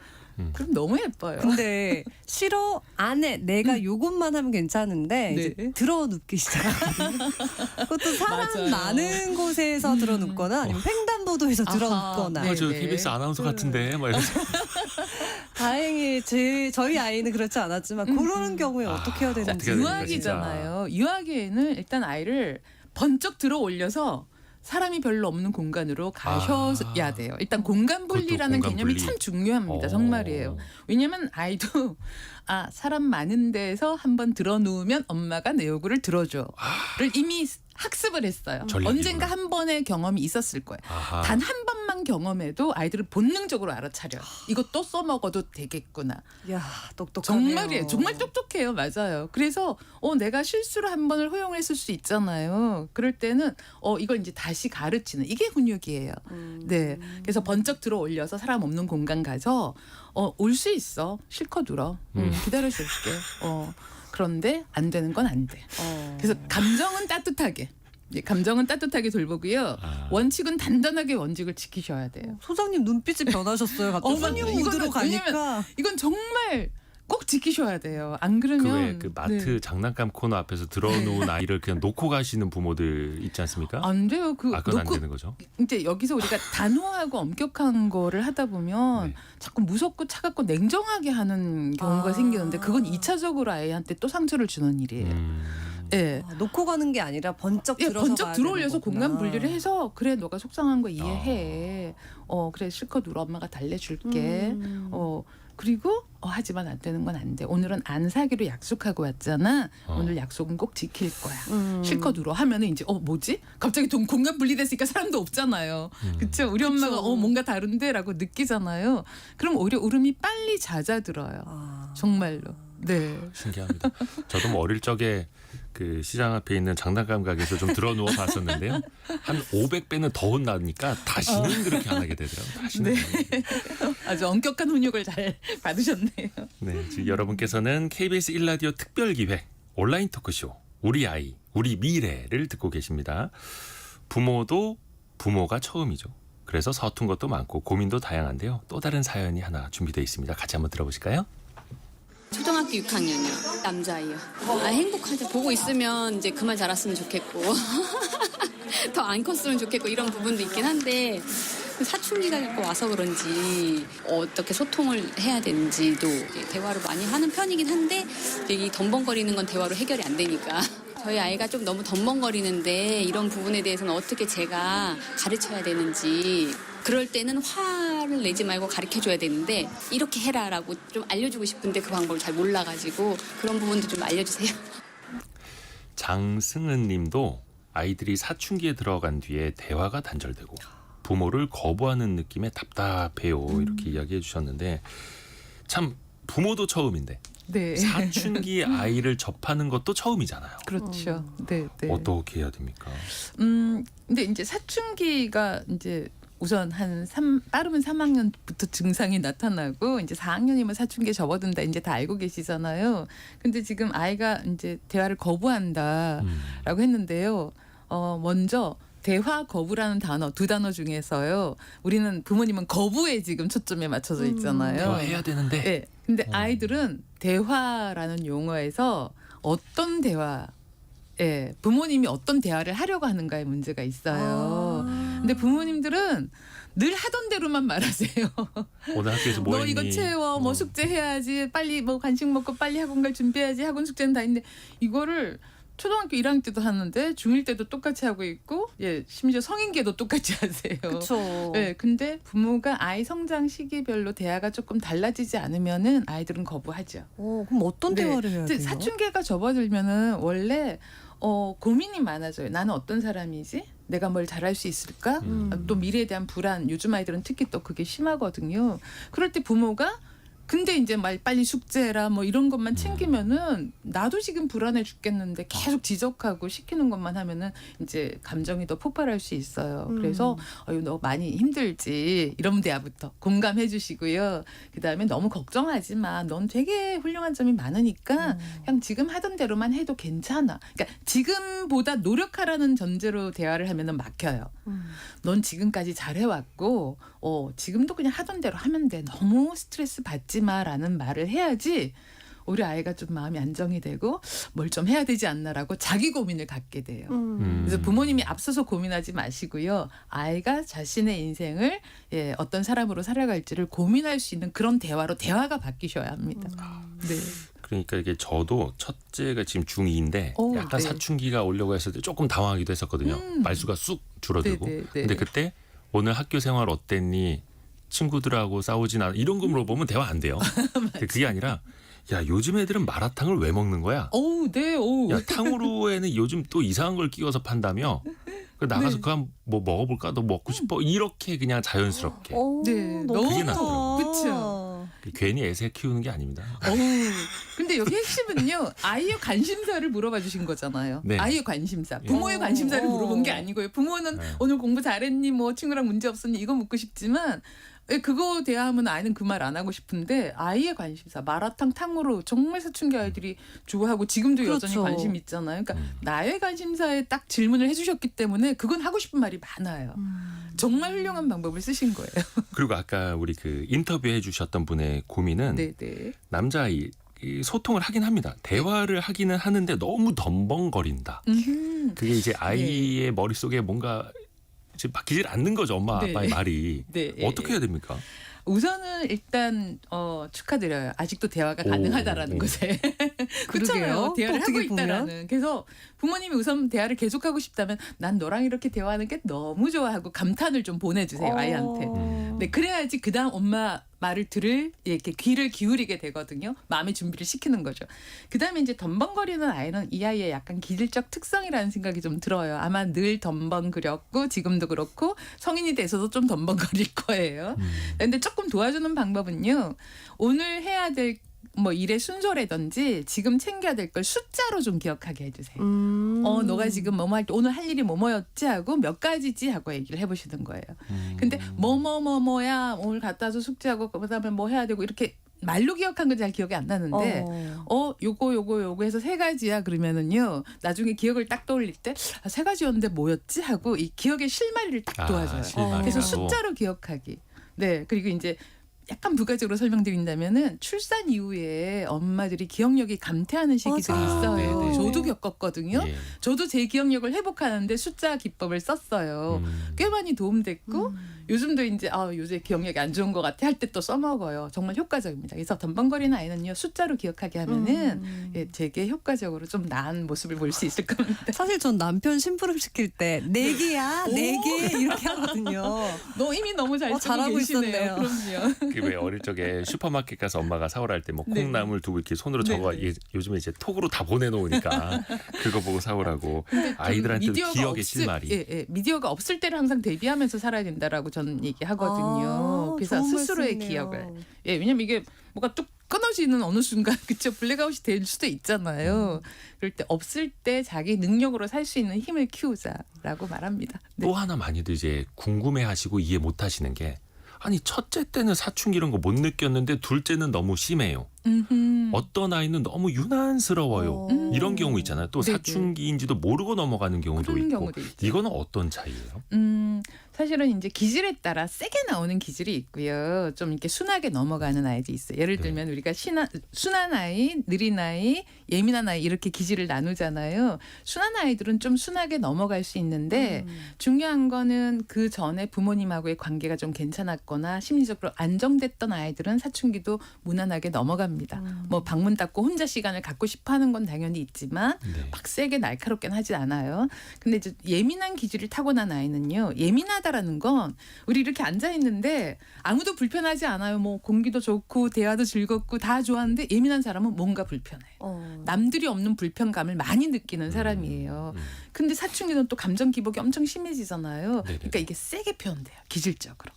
그럼 너무 예뻐요. 근데 싫어 안 해 내가 요것만 하면 괜찮은데 네. 이제 들어 눕기 시작하거든요. 그것도 사람 맞아요. 많은 곳에서 들어 눕거나 아니면 횡단보도에서 들어 눕거나. 네. 저 네. KBS 아나운서 같은데 막 이러면서. 다행히 저희 아이는 그렇지 않았지만 그러는 경우에 어떻게 해야 되는지. 어떻게 해야 됩니까, 유아기잖아요. 유아기에는 일단 아이를 번쩍 들어 올려서 사람이 별로 없는 공간으로 가셔야 돼요. 일단 공간 분리라는 공간 개념이 분리. 참 중요합니다. 정말이에요. 왜냐하면 아이도 사람 많은 데서 한번 들어 누우면 엄마가 내 요구를 들어줘를 이미 학습을 했어요. 전략이구나. 언젠가 한 번의 경험이 있었을 거예요. 단 한 번만 경험해도 아이들은 본능적으로 알아차려요. 이거 또 써먹어도 되겠구나. 야 똑똑하네요. 정말이에요. 정말 똑똑해요. 맞아요. 그래서 내가 실수로 한 번을 허용했을 수 있잖아요. 그럴 때는 이걸 이제 다시 가르치는 이게 훈육이에요. 네. 그래서 번쩍 들어 올려서 사람 없는 공간 가서 올 수 있어. 실컷 울어. 기다려줄게. 그런데 안 되는 건 안 돼. 그래서 감정은 따뜻하게. 감정은 따뜻하게 돌보고요. 원칙은 단단하게 원칙을 지키셔야 돼요. 소장님 눈빛이 변하셨어요. 갑자기 맞아요. 훈육 모드로 가니까. 왜냐면 이건 정말 꼭 지키셔야 돼요. 안 그러면 그 마트 장난감 코너 앞에서 들어놓은 아이를 그냥 놓고 가시는 부모들 있지 않습니까? 안 돼요. 그건 안 되는 거죠. 이제 여기서 우리가 단호하고 엄격한 거를 하다 보면 자꾸 무섭고 차갑고 냉정하게 하는 경우가 생기는데 그건 2차적으로 아이한테 또 상처를 주는 일이에요. 예. 놓고 가는 게 아니라 번쩍 들어서 번쩍 가야 들어올려서 되는 거구나. 공간 분리를 해서 그래 너가 속상한 거 이해해. 그래 실컷 울어 엄마가 달래줄게. 그리고 하지만 안 되는 건 안 돼. 오늘은 안 사기로 약속하고 왔잖아. 오늘 약속은 꼭 지킬 거야. 실컷 울어 하면은 이제 뭐지? 갑자기 공간 분리됐으니까 사람도 없잖아요. 그렇죠? 우리 엄마가 그쵸. 뭔가 다른데라고 느끼잖아요. 그럼 오히려 울음이 빨리 잦아들어요. 아. 정말로. 네. 신기합니다. 저도 뭐 어릴 적에 그 시장 앞에 있는 장난감 가게에서 좀 들어 누워 봤었는데요. 한 500배는 더 혼나니까 다시는 그렇게 안 하게 되더라고요. 다시는. 네. 안 하게 되더라고요. 아주 엄격한 훈육을 잘 받으셨네요. 네, 지금 여러분께서는 KBS 1라디오 특별기획 온라인 토크쇼 우리 아이, 우리 미래를 듣고 계십니다. 부모도 부모가 처음이죠. 그래서 서툰 것도 많고 고민도 다양한데요. 또 다른 사연이 하나 준비되어 있습니다. 같이 한번 들어보실까요? 초등학교 6학년이요. 남자아이요. 행복하죠. 보고 있으면 이제 그만 자랐으면 좋겠고 더 안 컸으면 좋겠고 이런 부분도 있긴 한데 사춘기가 와서 그런지 어떻게 소통을 해야 되는지도 대화를 많이 하는 편이긴 한데 이 덤벙거리는 건 대화로 해결이 안 되니까 저희 아이가 좀 너무 덤벙거리는데 이런 부분에 대해서는 어떻게 제가 가르쳐야 되는지 그럴 때는 화를 내지 말고 가르쳐줘야 되는데 이렇게 해라라고 좀 알려주고 싶은데 그 방법을 잘 몰라가지고 그런 부분도 좀 알려주세요. 장승은 님도 아이들이 사춘기에 들어간 뒤에 대화가 단절되고 부모를 거부하는 느낌에 답답해요. 이렇게 이야기해 주셨는데 참 부모도 처음인데 네. 사춘기 아이를 접하는 것도 처음이잖아요. 그렇죠. 네, 네. 어떻게 해야 됩니까? 근데 이제 사춘기가 이제 우선 빠르면 3학년부터 증상이 나타나고 이제 4학년이면 사춘기에 접어든다 이제 다 알고 계시잖아요. 근데 지금 아이가 이제 대화를 거부한다라고 했는데요. 먼저 대화 거부라는 단어 두 단어 중에서요. 우리는 부모님은 거부에 지금 초점에 맞춰져 있잖아요. 대화해야 되는데. 네. 근데 아이들은 대화라는 용어에서 어떤 대화 부모님이 어떤 대화를 하려고 하는가에 문제가 있어요. 근데 부모님들은 늘 하던 대로만 말하세요. 오늘 학교에서 뭐 너 했니? 이거 채워, 뭐 숙제 해야지, 빨리 뭐 간식 먹고 빨리 학원 갈 준비해야지, 학원 숙제는 다 있는데 이거를 초등학교 1학년 때도 하는데 중1 때도 똑같이 하고 있고 심지어 성인기에도 똑같이 하세요. 그렇죠. 네, 근데 부모가 아이 성장 시기별로 대화가 조금 달라지지 않으면은 아이들은 거부하죠. 그럼 어떤 네. 대화를 해야 근데 돼요? 사춘기가 접어들면은 원래 고민이 많아져요. 나는 어떤 사람이지? 내가 뭘 잘할 수 있을까? 또 미래에 대한 불안. 요즘 아이들은 특히 또 그게 심하거든요. 그럴 때 부모가 근데 이제 빨리 숙제해라 뭐 이런 것만 챙기면은 나도 지금 불안해 죽겠는데 계속 지적하고 시키는 것만 하면은 이제 감정이 더 폭발할 수 있어요. 그래서 너 많이 힘들지 이런 대화부터 공감해 주시고요. 그다음에 너무 걱정하지 마. 넌 되게 훌륭한 점이 많으니까 그냥 지금 하던 대로만 해도 괜찮아. 그러니까 지금보다 노력하라는 전제로 대화를 하면은 막혀요. 넌 지금까지 잘해왔고 지금도 그냥 하던 대로 하면 돼. 너무 스트레스 받지 마라는 말을 해야지 우리 아이가 좀 마음이 안정이 되고 뭘 좀 해야 되지 않나라고 자기 고민을 갖게 돼요. 그래서 부모님이 앞서서 고민하지 마시고요. 아이가 자신의 인생을 어떤 사람으로 살아갈지를 고민할 수 있는 그런 대화가 바뀌셔야 합니다. 네. 그러니까 이게 저도 첫째가 지금 중2인데 약간 네. 사춘기가 오려고 했을 때 조금 당황하기도 했었거든요. 말수가 쑥 줄어들고. 네, 네, 네. 근데 그때 오늘 학교 생활 어땠니? 친구들하고 싸우진 않아? 이런 거 물어보면 대화 안 돼요. 근데 그게 아니라 야 요즘 애들은 마라탕을 왜 먹는 거야? 네, 야 탕후루에는 요즘 또 이상한 걸 끼워서 판다며? 나가서 네. 그냥 뭐 먹어볼까? 너 먹고 싶어? 이렇게 그냥 자연스럽게. 네, 너무 그게 좋다. 낫더라고요. 그쵸. 괜히 애새 키우는 게 아닙니다. 근데 여기 핵심은요. 아이의 관심사를 물어봐 주신 거잖아요. 네. 아이의 관심사. 부모의 관심사를 물어본 게 아니고요. 부모는 오늘 공부 잘했니? 뭐 친구랑 문제 없었니? 이거 묻고 싶지만 그거 대화하면 아이는 그 말 안 하고 싶은데 아이의 관심사. 마라탕 탕후루 정말 사춘기 아이들이 좋아하고 지금도 여전히 그렇죠. 관심 있잖아요. 그러니까 나의 관심사에 딱 질문을 해주셨기 때문에 그건 하고 싶은 말이 많아요. 정말 훌륭한 방법을 쓰신 거예요. 그리고 아까 우리 그 인터뷰해 주셨던 분의 고민은 네네. 남자아이 이 소통을 하긴 합니다. 대화를 하기는 하는데 너무 덤벙거린다. 그게 이제 아이의 머릿속에 뭔가 지금 바뀌질 않는 거죠. 엄마 네. 아빠의 말이. 네, 어떻게 해야 됩니까? 우선은 일단 축하드려요. 아직도 대화가 가능하다라는 오. 것에. 그러게요. 그렇잖아요. 대화를 또 하고 어떻게 보면? 있다라는. 그래서 부모님이 우선 대화를 계속하고 싶다면 난 너랑 이렇게 대화하는 게 너무 좋아하고 감탄을 좀 보내주세요. 아이한테. 네, 그래야지 그다음 엄마 말을 들을 이렇게 귀를 기울이게 되거든요. 마음의 준비를 시키는 거죠. 그다음에 이제 덤벙거리는 아이는 이 아이의 약간 기질적 특성이라는 생각이 좀 들어요. 아마 늘 덤벙거렸고 지금도 그렇고 성인이 돼서도 좀 덤벙거릴 거예요. 근데 조금 도와주는 방법은요. 오늘 해야 될 뭐 일의 순서라든지 지금 챙겨야 될 걸 숫자로 좀 기억하게 해주세요. 너가 지금 뭐뭐 할 때 오늘 할 일이 뭐뭐였지 하고 몇 가지지 하고 얘기를 해보시는 거예요. 근데 뭐뭐뭐뭐야 오늘 갔다 와서 숙제하고 그다음에 뭐 해야 되고 이렇게 말로 기억한 건 잘 기억이 안 나는데 요거 해서 3가지야 그러면은요 나중에 기억을 딱 떠올릴 때 3가지였는데 뭐였지 하고 이 기억의 실마리를 딱 도와줘요. 실마리라고. 그래서 숫자로 기억하기. 네 그리고 이제 약간 부가적으로 설명드린다면은 출산 이후에 엄마들이 기억력이 감퇴하는 시기들이 맞아요. 있어요. 네네. 저도 겪었거든요. 예. 저도 제 기억력을 회복하는데 숫자 기법을 썼어요. 꽤 많이 도움됐고 요즘도 이제 요새 기억력이 안 좋은 것 같아 할 때 또 써먹어요. 정말 효과적입니다. 그래서 덤벙거리는 아이는요 숫자로 기억하게 하면은 예, 되게 효과적으로 좀 나은 모습을 볼 수 있을 겁니다. 사실 전 남편 심부름 시킬 때 4개야 4개 이렇게 하거든요. 너 이미 너무 잘 쓰고 잘하고 계시네요. 있었네요. 그럼요. 그 왜 어릴 적에 슈퍼마켓 가서 엄마가 사오라 할 때 뭐 네. 콩나물 두고 이렇게 손으로 네, 적어 네. 요즘에 이제 톡으로 다 보내놓으니까 그거 보고 사오라고 아이들한테 기억의 실마리. 예, 미디어가 없을 때를 항상 대비하면서 살아야 된다라고 저는 얘기하거든요. 그래서 좋은 스스로의 말씀이네요. 기억을. 예, 왜냐면 이게 뭐가 뚝 끊어지는 어느 순간 그쵸 블랙아웃이 될 수도 있잖아요. 그럴 때 없을 때 자기 능력으로 살 수 있는 힘을 키우자라고 말합니다. 네. 또 하나 많이들 이제 궁금해하시고 이해 못하시는 게 아니 첫째 때는 사춘기 이런 거 못 느꼈는데 둘째는 너무 심해요. 어떤 아이는 너무 유난스러워요. 이런 경우 있잖아요. 또 네네. 사춘기인지도 모르고 넘어가는 경우도 그런 있고. 경우도 있죠. 이거는 어떤 차이예요? 사실은 이제 기질에 따라 세게 나오는 기질이 있고요. 좀 이렇게 순하게 넘어가는 아이도 있어요. 예를 들면 우리가 순한 아이, 느린 아이, 예민한 아이 이렇게 기질을 나누잖아요. 순한 아이들은 좀 순하게 넘어갈 수 있는데 중요한 거는 그 전에 부모님하고의 관계가 좀 괜찮았거나 심리적으로 안정됐던 아이들은 사춘기도 무난하게 넘어갑니다. 뭐 방문 닫고 혼자 시간을 갖고 싶어 하는 건 당연히 있지만 네. 막 세게 날카롭게는 하지 않아요. 근데 이제 예민한 기질을 타고난 아이는요. 예민하다라는 건 우리 이렇게 앉아 있는데 아무도 불편하지 않아요. 뭐 공기도 좋고 대화도 즐겁고 다 좋아하는데 예민한 사람은 뭔가 불편해요. 남들이 없는 불편감을 많이 느끼는 사람이에요. 근데 사춘기는 또 감정 기복이 엄청 심해지잖아요. 네네. 그러니까 이게 세게 표현돼요. 기질적으로.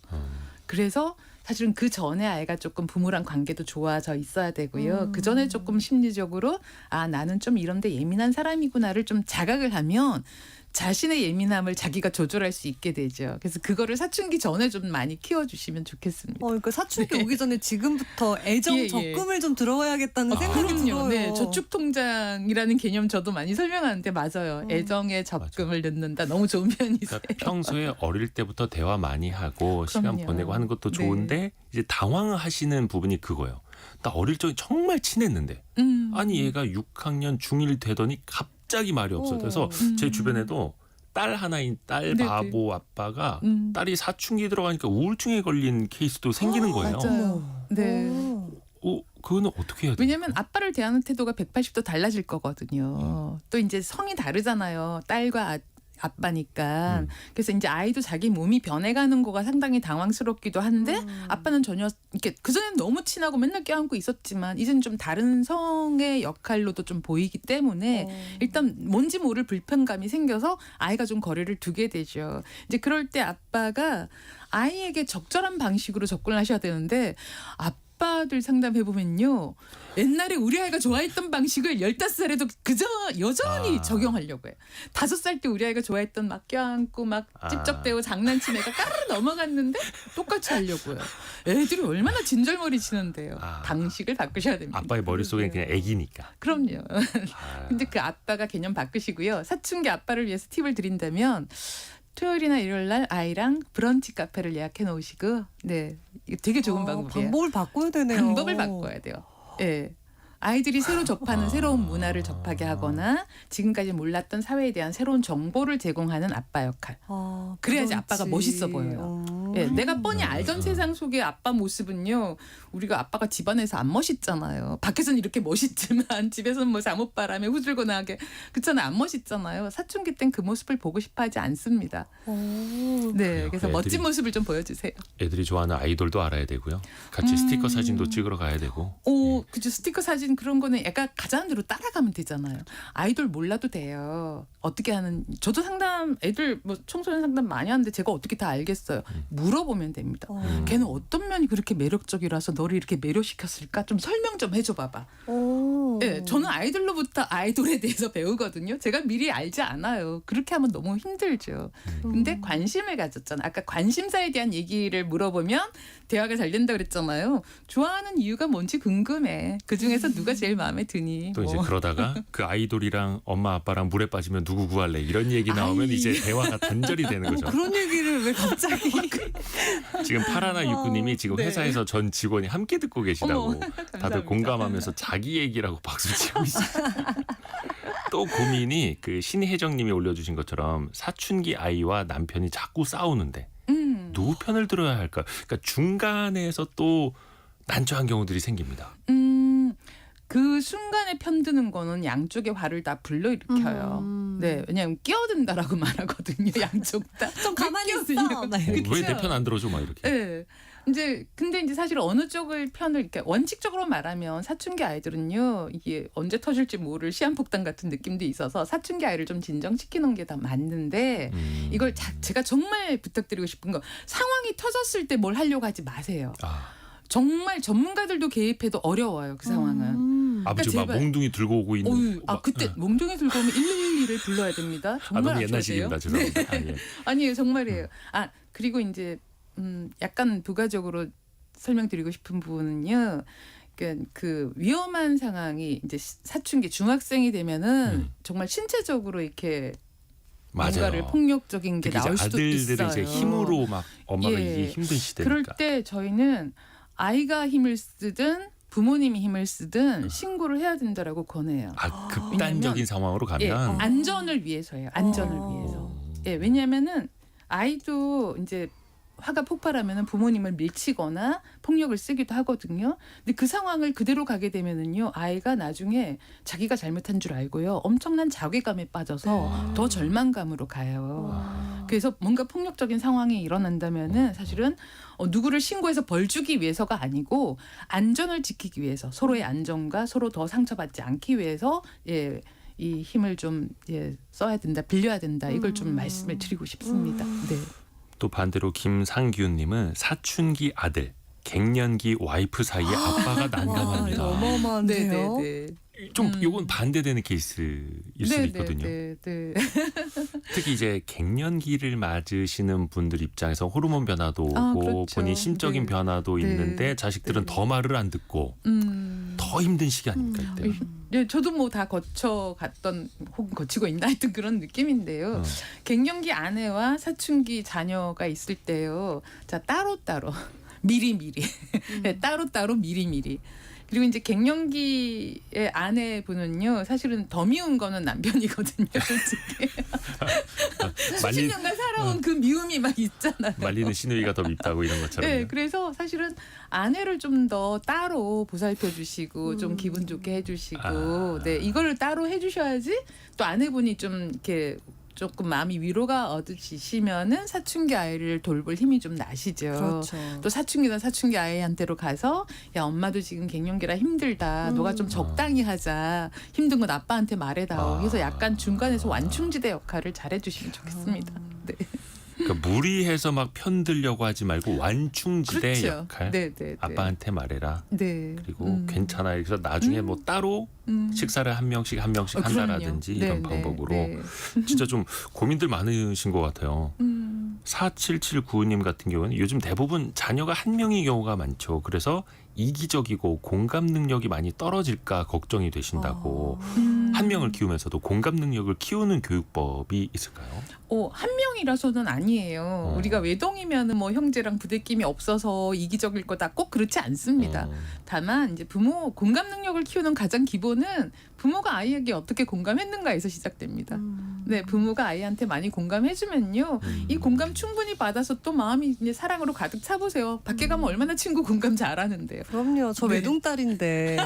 그래서 사실은 그 전에 아이가 조금 부모랑 관계도 좋아져 있어야 되고요. 그 전에 조금 심리적으로 나는 좀 이런데 예민한 사람이구나를 좀 자각을 하면 자신의 예민함을 자기가 조절할 수 있게 되죠. 그래서 그거를 사춘기 전에 좀 많이 키워주시면 좋겠습니다. 그러니까 사춘기 오기 전에 지금부터 애정 예, 예. 적금을 좀 들어야겠다는 생각이 들어요. 네, 저축통장이라는 개념 저도 많이 설명하는데 맞아요. 애정에 적금을 넣는다. 너무 좋은 표현이세요. 그러니까 평소에 어릴 때부터 대화 많이 하고 시간 그럼요. 보내고 하는 것도 네. 좋은데 이제 당황하시는 부분이 그거예요. 나 어릴 적에 정말 친했는데 아니 얘가 6학년 중1 되더니 갑자기 말이 없어. 그래서 제 주변에도 딸 하나인 딸 네네. 바보 아빠가 딸이 사춘기 들어가니까 우울증에 걸린 케이스도 생기는 거예요. 맞아요. 네. 그거는 어떻게 해야 돼요? 왜냐하면 아빠를 대하는 태도가 180도 달라질 거거든요. 또 이제 성이 다르잖아요. 딸과 아빠니까. 그래서 이제 아이도 자기 몸이 변해가는 거가 상당히 당황스럽기도 한데 아빠는 전혀 이렇게 그전에는 너무 친하고 맨날 껴안고 있었지만 이제는 좀 다른 성의 역할로도 좀 보이기 때문에 일단 뭔지 모를 불편감이 생겨서 아이가 좀 거리를 두게 되죠. 이제 그럴 때 아빠가 아이에게 적절한 방식으로 접근을 하셔야 되는데 아빠들 상담해보면요. 옛날에 우리 아이가 좋아했던 방식을 15살에도 그저 여전히 적용하려고 해요. 5살 때 우리 아이가 좋아했던 막 껴안고 막 찝쩍대고 장난친 애가 까르르 넘어갔는데 똑같이 하려고요. 애들이 얼마나 진절머리 치는데요. 방식을 바꾸셔야 됩니다. 아빠의 머릿속에 그냥 애기니까. 그럼요. 근데 그 아빠가 개념 바꾸시고요. 사춘기 아빠를 위해서 팁을 드린다면 토요일이나 일요일 날 아이랑 브런치 카페를 예약해 놓으시고 네. 이거 되게 좋은 방법이에요. 방법을 바꿔야 되네요. 방법을 바꿔야 돼요. 예. 아이들이 새로 접하는 새로운 문화를 접하게 하거나 지금까지 몰랐던 사회에 대한 새로운 정보를 제공하는 아빠 역할. 그래야지 그렇지. 아빠가 멋있어 보여요. 예, 내가 뻔히 음. 알던 세상 속의 아빠 모습은요. 우리가 아빠가 집안에서 안 멋있잖아요. 밖에서는 이렇게 멋있지만 집에서는 뭐 잠옷바람에 후줄근하게 그렇잖아요. 안 멋있잖아요. 사춘기 땐 그 모습을 보고 싶어하지 않습니다. 오. 네, 그래서 애들이- 멋진 모습을 좀 보여주세요. 애들이 좋아하는 아이돌도 알아야 되고요. 같이 스티커 사진도 찍으러 가야 되고. 오, 그죠. 스티커 사진 그런 거는 약간 가자는 대로 따라가면 되잖아요. 아이돌 몰라도 돼요. 어떻게 하는, 저도 상담, 애들 뭐 청소년 상담 많이 하는데 제가 어떻게 다 알겠어요. 물어보면 됩니다. 걔는 어떤 면이 그렇게 매력적이라서 너를 이렇게 매료시켰을까? 좀 설명 좀 해줘 봐봐. 오. 네, 저는 아이돌로부터 아이돌에 대해서 배우거든요. 제가 미리 알지 않아요. 그렇게 하면 너무 힘들죠. 근데 관심을 가졌잖아. 아까 관심사에 대한 얘기를 물어보면 대화가 잘 된다 그랬잖아요. 좋아하는 이유가 뭔지 궁금해. 그 중에서 누가 제일 마음에 드니? 또 이제 뭐. 그러다가 그 아이돌이랑 엄마 아빠랑 물에 빠지면 누구 구할래 이런 얘기 나오면 아이. 이제 대화가 단절이 되는 거죠. 그런 얘기를 왜 갑자기? 지금 파라나 육구님이 지금 네. 회사에서 전 직원이 함께 듣고 계시다고 어머, 다들 감사합니다. 공감하면서 자기 얘기라고 박수 치고 있어요. 또 고민이 그 신혜정님이 올려주신 것처럼 사춘기 아이와 남편이 자꾸 싸우는데 누구 편을 들어야 할까? 그러니까 중간에서 또 난처한 경우들이 생깁니다. 그 순간에 편드는 거는 양쪽의 화를 다 불러일으켜요. 네, 왜냐하면 끼어든다라고 말하거든요. 양쪽 다. 좀 가만히 있어. 끼어드냐고. 막 이렇게. 그쵸? 왜 내 편 안 들어줘? 막 이렇게. 네. 이제 근데 이제 사실 어느 쪽을 편을 이렇게 원칙적으로 말하면 사춘기 아이들은요 이게 언제 터질지 모를 시한폭탄 같은 느낌도 있어서 사춘기 아이를 좀 진정시키는 게 더 맞는데 이걸 제가 정말 부탁드리고 싶은 거 상황이 터졌을 때 뭘 하려고 하지 마세요. 아, 정말 전문가들도 개입해도 어려워요 그 상황은. 아버지가 막 제발. 몽둥이 들고 오고 있는. 어유, 아 막, 그때 예. 몽둥이 들고 오면 112를 불러야 됩니다. 아, 정말 너무 옛날 아셔야 돼요. 식입니다. 죄송합니다. 아, 예. 아니에요, 정말이에요. 아 그리고 이제 약간 부가적으로 설명드리고 싶은 부분은요. 그러니까 그 위험한 상황이 이제 사춘기 중학생이 되면은 정말 신체적으로 이렇게 뭔가를 맞아요. 폭력적인 게 특히 이제 나올 수도 아들들이 있어요. 이제 힘으로 막 엄마가 예. 이게 힘든 시대니까. 그럴 때 저희는 아이가 힘을 쓰든 부모님이 힘을 쓰든 신고를 해야 된다라고 권해요. 아, 극단적인 왜냐면- 상황으로 예, 가면 안전을 위해서예요. 안전을 위해서. 예, 왜냐하면은 아이도 이제 화가 폭발하면은 부모님을 밀치거나 폭력을 쓰기도 하거든요. 근데 그 상황을 그대로 가게 되면은요, 아이가 나중에 자기가 잘못한 줄 알고요, 엄청난 자괴감에 빠져서 더 절망감으로 가요. 그래서 뭔가 폭력적인 상황이 일어난다면은 사실은 누구를 신고해서 벌 주기 위해서가 아니고 안전을 지키기 위해서 서로의 안전과 서로 더 상처받지 않기 위해서 예. 이 힘을 좀 써야 된다, 빌려야 된다. 이걸 좀 말씀을 드리고 싶습니다. 네. 또 반대로 김상규님은 사춘기 아들, 갱년기 와이프 사이에 아빠가 와, 난감합니다. 이거 어마어마한데요. 네. 좀 요건 반대되는 케이스일 수도 있거든요. 네. 특히 이제 갱년기를 맞으시는 분들 입장에서 호르몬 변화도 아, 오고 그렇죠. 본인 심적인 네. 변화도 네. 있는데 자식들은 더 말을 안 듣고 더 힘든 시기 아닙니까 이때. 네, 저도 뭐 다 거쳐갔던 혹은 거치고 있나 하여튼 그런 느낌인데요. 갱년기 아내와 사춘기 자녀가 있을 때요. 자, 따로따로 미리미리 네, 따로따로 미리미리. 그리고 이제 갱년기의 아내분은요, 사실은 더 미운 거는 남편이거든요, 솔직히. 수십 년간 살아온 그 미움이 막 있잖아요. 말리는 시누이가 더 밉다고 이런 것처럼. 네, 그래서 사실은 아내를 좀 더 따로 보살펴 주시고 좀 기분 좋게 해주시고, 아. 네, 이거를 따로 해주셔야지 또 아내분이 좀 이렇게 조금 마음이 위로가 얻으시면은 사춘기 아이를 돌볼 힘이 좀 나시죠. 그렇죠. 또 사춘기나 사춘기 아이한테로 가서 야 엄마도 지금 갱년기라 힘들다. 너가 좀 적당히 하자. 힘든 건 아빠한테 말해다오. 그래서 약간 중간에서 완충지대 역할을 잘해주시면 좋겠습니다. 네. 그러니까 무리해서 막 편들려고 하지 말고 완충지대 그렇죠. 역할. 네, 네, 네. 아빠한테 말해라. 네. 그리고 괜찮아요. 그래서 나중에 뭐 따로 식사를 한 명씩 한다라든지 이런 방법으로 진짜 좀 고민들 많으신 것 같아요. 4779님 같은 경우는 요즘 대부분 자녀가 한 명인 경우가 많죠. 그래서 이기적이고 공감 능력이 많이 떨어질까 걱정이 되신다고. 한 명을 키우면서도 공감 능력을 키우는 교육법이 있을까요? 한 명이라서는 아니에요. 우리가 외동이면은 뭐 형제랑 부대낌이 없어서 이기적일 거다 꼭 그렇지 않습니다. 다만 이제 부모 공감 능력을 키우는 가장 기본은 부모가 아이에게 어떻게 공감했는가에서 시작됩니다. 네, 부모가 아이한테 많이 공감해주면요, 이 공감 충분히 받아서 또 마음이 이제 사랑으로 가득 차보세요. 밖에 가면 얼마나 친구 공감 잘하는데요. 그럼요. 저 네. 외동딸인데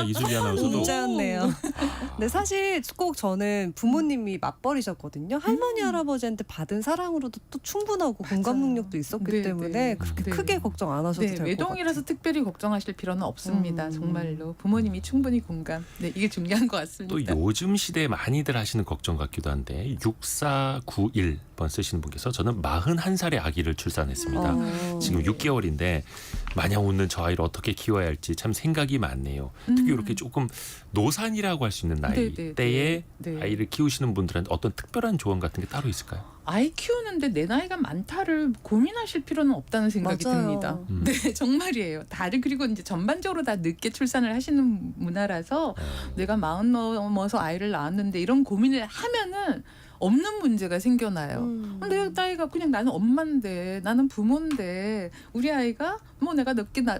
이수지 아나운서도 진짜였네요. 근데 사실 꼭 저는 부모님이 맞벌이셨거든요. 할머니 할아버지한테 받은 사랑으로도 또 충분하고 공감 맞아요. 능력도 있었기 네, 때문에 네. 그렇게 네. 크게 걱정 안 하셔도 네, 될 것 같아요. 외동이라서 특별히 걱정하실 필요는 없습니다. 음. 정말로 부모님이 충분히 공감. 네, 이게 중요한 것 같습니다. 또 요즘 시대에 많이들 하시는 걱정 같기도 한데 6491번 쓰시는 분께서 저는 41살의 아기를 출산했습니다. 지금 6개월인데 마냥 웃는 저 아이를 어떻게 키워야 할지 참 생각이 많네요. 특히 이렇게 조금 노산이라고 할 수 있는 나이 네, 네, 때에 네. 아이를 키우시는 분들한테 어떤 특별한 조언 같은 게 따로 있을까요? 아이 키우는데 내 나이가 많다를 고민하실 필요는 없다는 생각이 맞아요. 듭니다. 네, 정말이에요. 다들 그리고 이제 전반적으로 다 늦게 출산을 하시는 문화라서 내가 40 넘어서 아이를 낳았는데 이런 고민을 하면은 없는 문제가 생겨나요. 내 나이가 그냥 나는 엄마인데 나는 부모인데 우리 아이가 뭐 내가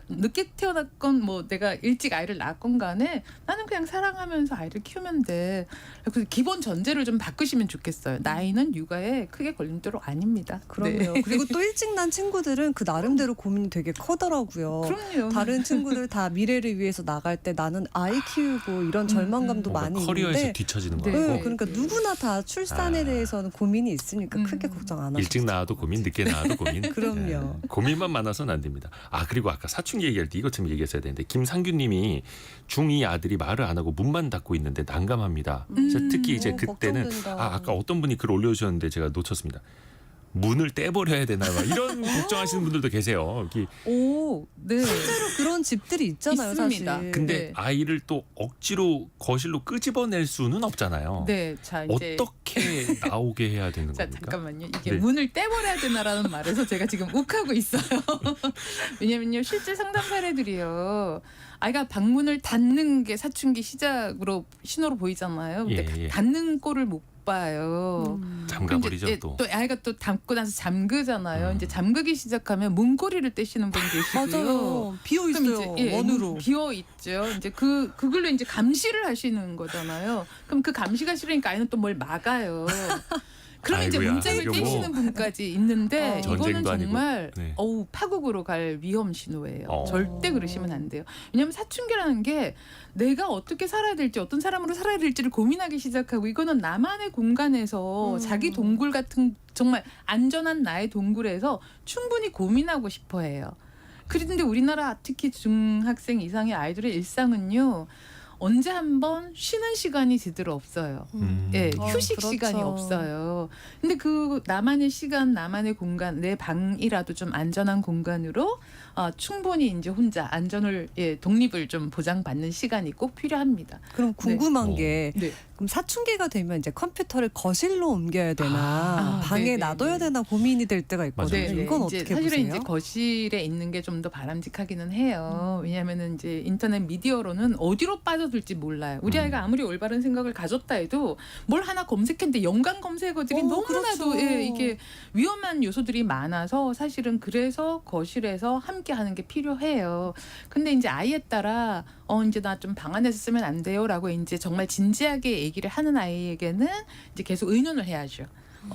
늦게 태어났건 뭐 내가 일찍 아이를 낳았건 간에 나는 그냥 사랑하면서 아이를 키우면 돼. 그래서 기본 전제를 좀 바꾸시면 좋겠어요. 나이는 육아에 크게 걸림돌 아닙니다. 그럼요. 네. 그리고 또 일찍 난 친구들은 그 나름대로 고민이 되게 커더라고요. 그럼요. 다른 친구들 다 미래를 위해서 나갈 때 나는 아이 키우고 이런 절망감도 뭔가 많이 커리어에서 있는데 뒤처지는 네. 거고 네, 그러니까 누구나 다 출산에 대해서는 고민이 있으니까 크게 걱정 안 하셔도 일찍 낳아도 고민, 늦게 낳아도 고민. 그럼요. 네. 고민만 많아서는 안 됩니다. 그리고 아까 사춘기 얘기할 때 이것 좀 얘기했어야 되는데 김상규님이 중2 아들이 말을 안 하고 문만 닫고 있는데 난감합니다. 그래서 특히 이제 그때는 걱정된다. 아까 어떤 분이 글 올려주셨는데 제가 놓쳤습니다. 문을 떼버려야 되나 봐. 이런 걱정하시는 분들도 계세요. 여기. 오, 네. 실제로 그런 집들이 있잖아요, 있습니다. 사실. 근데 네. 아이를 또 억지로 거실로 끄집어낼 수는 없잖아요. 네, 자 이제 어떻게 나오게 해야 되는 자 겁니까? 잠깐만요. 이게 네. 문을 떼버려야 되나라는 말에서 제가 지금 욱하고 있어요. 왜냐면요, 실제 상담 사례들이요. 아이가 방문을 닫는 게 사춘기 시작으로 신호로 보이잖아요. 근데 예, 예. 닫는 꼴을 못 봐요. 잠가버리죠 이제 또. 또 아이가 또 닫고 나서 잠그잖아요. 이제 잠그기 시작하면 문고리를 떼시는 분 계시고요. 맞아요. 비어 그럼 있어요. 이제 원으로. 비어 있죠. 이제 그걸로 이제 감시를 하시는 거잖아요. 그럼 그 감시가 싫으니까 아이는 또 뭘 막아요. 그럼 이제 아이고야, 문짝을 이거 뭐 떼시는 분까지 있는데 이거는 전쟁도 아니고. 정말 네. 파국으로 갈 위험 신호예요. 어. 절대 그러시면 안 돼요. 왜냐하면 사춘기라는 게 내가 어떻게 살아야 될지 어떤 사람으로 살아야 될지를 고민하기 시작하고 이거는 나만의 공간에서 자기 동굴 같은 정말 안전한 나의 동굴에서 충분히 고민하고 싶어 해요. 그런데 우리나라 특히 중학생 이상의 아이들의 일상은요. 언제 한번 쉬는 시간이 제대로 없어요. 예, 휴식 그렇죠. 시간이 없어요. 근데 그 나만의 시간, 나만의 공간, 내 방이라도 좀 안전한 공간으로 충분히 이제 혼자 안전을 독립을 좀 보장받는 시간이 꼭 필요합니다. 그럼 궁금한 네. 게 네. 그럼 사춘기가 되면 이제 컴퓨터를 거실로 옮겨야 되나 방에 네네. 놔둬야 되나 고민이 될 때가 있거든요. 맞아요. 이건 이제 어떻게 사실은 보세요? 이제 거실에 있는 게 좀 더 바람직하기는 해요. 왜냐하면은 이제 인터넷 미디어로는 어디로 빠져들지 몰라요. 우리 아이가 아무리 올바른 생각을 가졌다 해도 뭘 하나 검색했는데 연관 검색어들이 너무나도 그렇죠. 이게 위험한 요소들이 많아서 사실은 그래서 거실에서 함께 하는 게 필요해요. 근데 이제 아이에 따라 이제 나 좀 방 안에서 쓰면 안 돼요라고 이제 정말 진지하게 얘기를 하는 아이에게는 이제 계속 의논을 해야죠.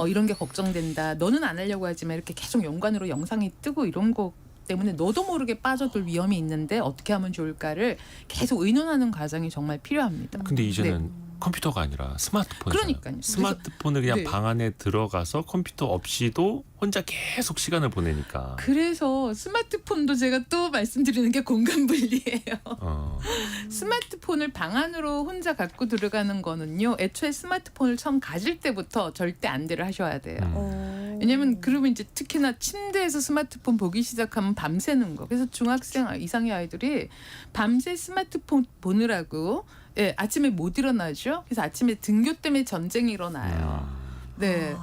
이런 게 걱정된다. 너는 안 하려고 하지만 이렇게 계속 연관으로 영상이 뜨고 이런 거 때문에 너도 모르게 빠져들 위험이 있는데 어떻게 하면 좋을까를 계속 의논하는 과정이 정말 필요합니다. 근데 이제는 컴퓨터가 아니라 스마트폰이잖아요. 그러니까요. 스마트폰을 그냥 네. 방 안에 들어가서 컴퓨터 없이도 혼자 계속 시간을 보내니까. 그래서 스마트폰도 제가 또 말씀드리는 게 공간분리예요. 스마트폰을 방 안으로 혼자 갖고 들어가는 거는요. 애초에 스마트폰을 처음 가질 때부터 절대 안대를 하셔야 돼요. 왜냐면 그러면 이제 특히나 침대에서 스마트폰 보기 시작하면 밤새는 거. 그래서 중학생 이상의 아이들이 밤새 스마트폰 보느라고 아침에 못 일어나죠. 그래서 아침에 등교 때문에 전쟁이 일어나요. 네.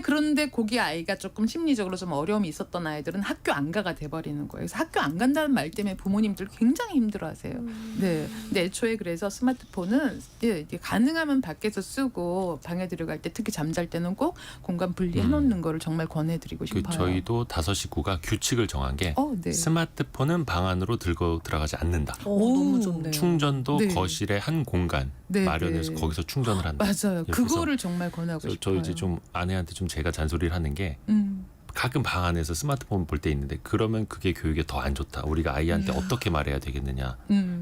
그런데 거기 아이가 조금 심리적으로 좀 어려움이 있었던 아이들은 학교 안 가가 돼버리는 거예요. 그래서 학교 안 간다는 말 때문에 부모님들 굉장히 힘들어하세요. 네. 근데 애초에 그래서 스마트폰은 이제 가능하면 밖에서 쓰고 방에 들어갈 때 특히 잠잘 때는 꼭 공간 분리해놓는 거를 정말 권해드리고 그 싶어요. 저희도 5식구가 규칙을 정한 게 네. 스마트폰은 방 안으로 들고 들어가지 않는다. 너무 좋네요. 충전도 네. 거실에 한 공간 네, 마련해서 네. 거기서 충전을 한다. 맞아요. 그래서 그거를 정말 권하고 저 싶어요. 이제 좀 아내한테 좀 제가 잔소리를 하는 게 가끔 방 안에서 스마트폰 볼 때 있는데 그러면 그게 교육에 더 안 좋다. 우리가 아이한테 어떻게 말해야 되겠느냐.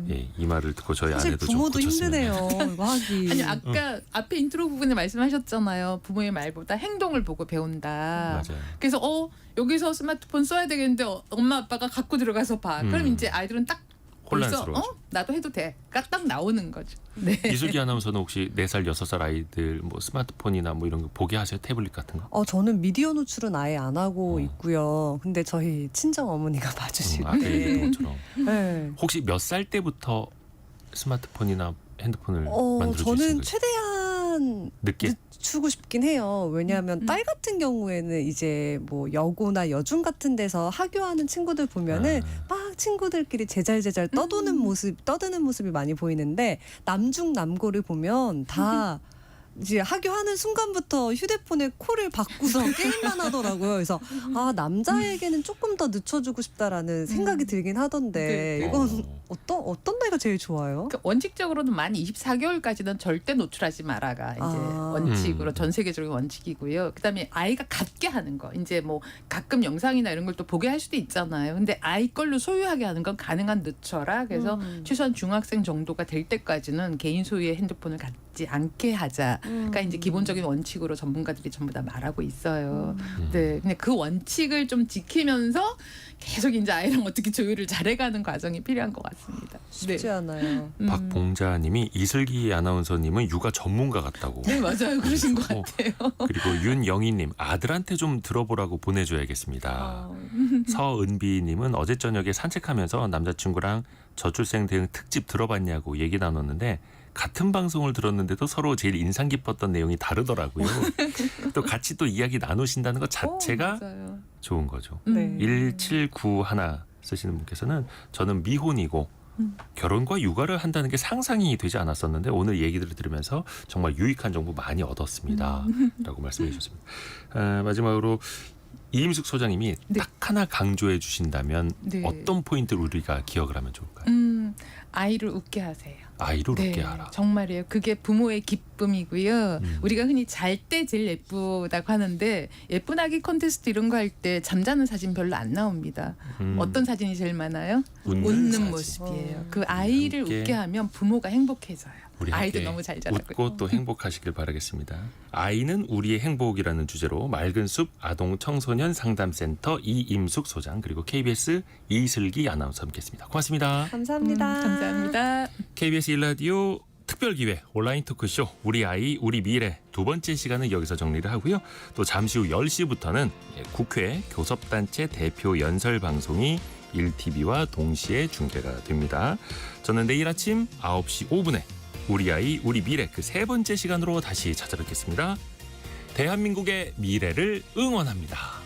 예, 이 말을 듣고 저희 사실 아내도 좀 부모도 고쳤으면. 힘드네요. 이거 하기. 아니 아까 앞에 인트로 부분에 말씀하셨잖아요. 부모의 말보다 행동을 보고 배운다. 맞아요. 그래서 여기서 스마트폰 써야 되겠는데 엄마 아빠가 갖고 들어가서 봐. 그럼 이제 아이들은 딱 벌써 혼란스러워져. 나도 해도 돼가 딱 나오는 거죠. 네. 이슬기 아나운서는 혹시 4살, 6살 아이들 뭐 스마트폰이나 뭐 이런 거 보게 하세요? 태블릿 같은 거? 저는 미디어 노출은 아예 안 하고 어. 있고요. 근데 저희 친정 어머니가 아까 봐주시는데. 얘기한 것처럼. 네. 혹시 몇 살 때부터 스마트폰이나 핸드폰을 만들어 저는 주시는 거예요? 최대한 늦게? 늦추고 싶긴 해요. 왜냐하면 딸 같은 경우에는 이제 뭐 여고나 여중 같은 데서 하교하는 친구들 보면은 막 친구들끼리 제잘제잘 떠드는 모습이 많이 보이는데 남중 남고를 보면 다 이제 하교하는 순간부터 휴대폰에 콜을 받고서 게임만 하더라고요. 그래서 남자에게는 조금 더 늦춰주고 싶다라는 생각이 들긴 하던데 네. 이건 어떤 나이가 제일 좋아요? 그러니까 원칙적으로는 만 24개월까지는 절대 노출하지 마라가 이제 원칙으로 전 세계적인 원칙이고요. 그다음에 아이가 갖게 하는 거. 이제 뭐 가끔 영상이나 이런 걸 또 보게 할 수도 있잖아요. 근데 아이 걸로 소유하게 하는 건 가능한 늦춰라. 그래서 최소한 중학생 정도가 될 때까지는 개인 소유의 핸드폰을 갖지 않게 하자가 이제 기본적인 원칙으로 전문가들이 전부 다 말하고 있어요. 네, 근데 그 원칙을 좀 지키면서 계속 이제 아이랑 어떻게 조율을 잘해가는 과정이 필요한 것 같습니다. 쉽지 않아요. 박봉자님이 이슬기 아나운서님은 육아 전문가 같다고. 네, 맞아요. 그러신 것 같아요. 그리고 윤영희님 아들한테 좀 들어보라고 보내줘야겠습니다. 서은비님은 어제 저녁에 산책하면서 남자친구랑 저출생 대응 특집 들어봤냐고 얘기 나눴는데 같은 방송을 들었는데도 서로 제일 인상 깊었던 내용이 다르더라고요. 또 같이 또 이야기 나누신다는 것 자체가 맞아요. 좋은 거죠. 네. 1791 쓰시는 분께서는 저는 미혼이고 결혼과 육아를 한다는 게 상상이 되지 않았었는데 오늘 얘기들을 들으면서 정말 유익한 정보 많이 얻었습니다. 라고 말씀해 주셨습니다. 마지막으로 이임숙 소장님이 네. 딱 하나 강조해 주신다면 네. 어떤 포인트를 우리가 기억을 하면 좋을까요? 아이를 웃게 하세요. 아이를 네, 웃게 하라. 정말이에요. 그게 부모의 기쁨이고요. 우리가 흔히 잘 때 제일 예쁘다고 하는데 예쁜 아기 콘테스트 이런 거 할 때 잠자는 사진 별로 안 나옵니다. 어떤 사진이 제일 많아요? 웃는 사진. 모습이에요. 그 아이를 함께 웃게 하면 부모가 행복해져요. 우리 아이도 함께 너무 잘 자라고요. 웃고 또 행복하시길 바라겠습니다. 아이는 우리의 행복이라는 주제로 맑은 숲 아동 청소년 상담센터 이임숙 소장 그리고 KBS 이슬기 아나운서 함께했습니다. 고맙습니다. 감사합니다. 감사합니다. KBS 1라디오 특별기획 온라인 토크쇼 우리 아이 우리 미래 두 번째 시간은 여기서 정리를 하고요. 또 잠시 후 10시부터는 국회 교섭단체 대표 연설 방송이 1TV와 동시에 중계가 됩니다. 저는 내일 아침 9시 5분에 우리 아이 우리 미래 그 세 번째 시간으로 다시 찾아뵙겠습니다. 대한민국의 미래를 응원합니다.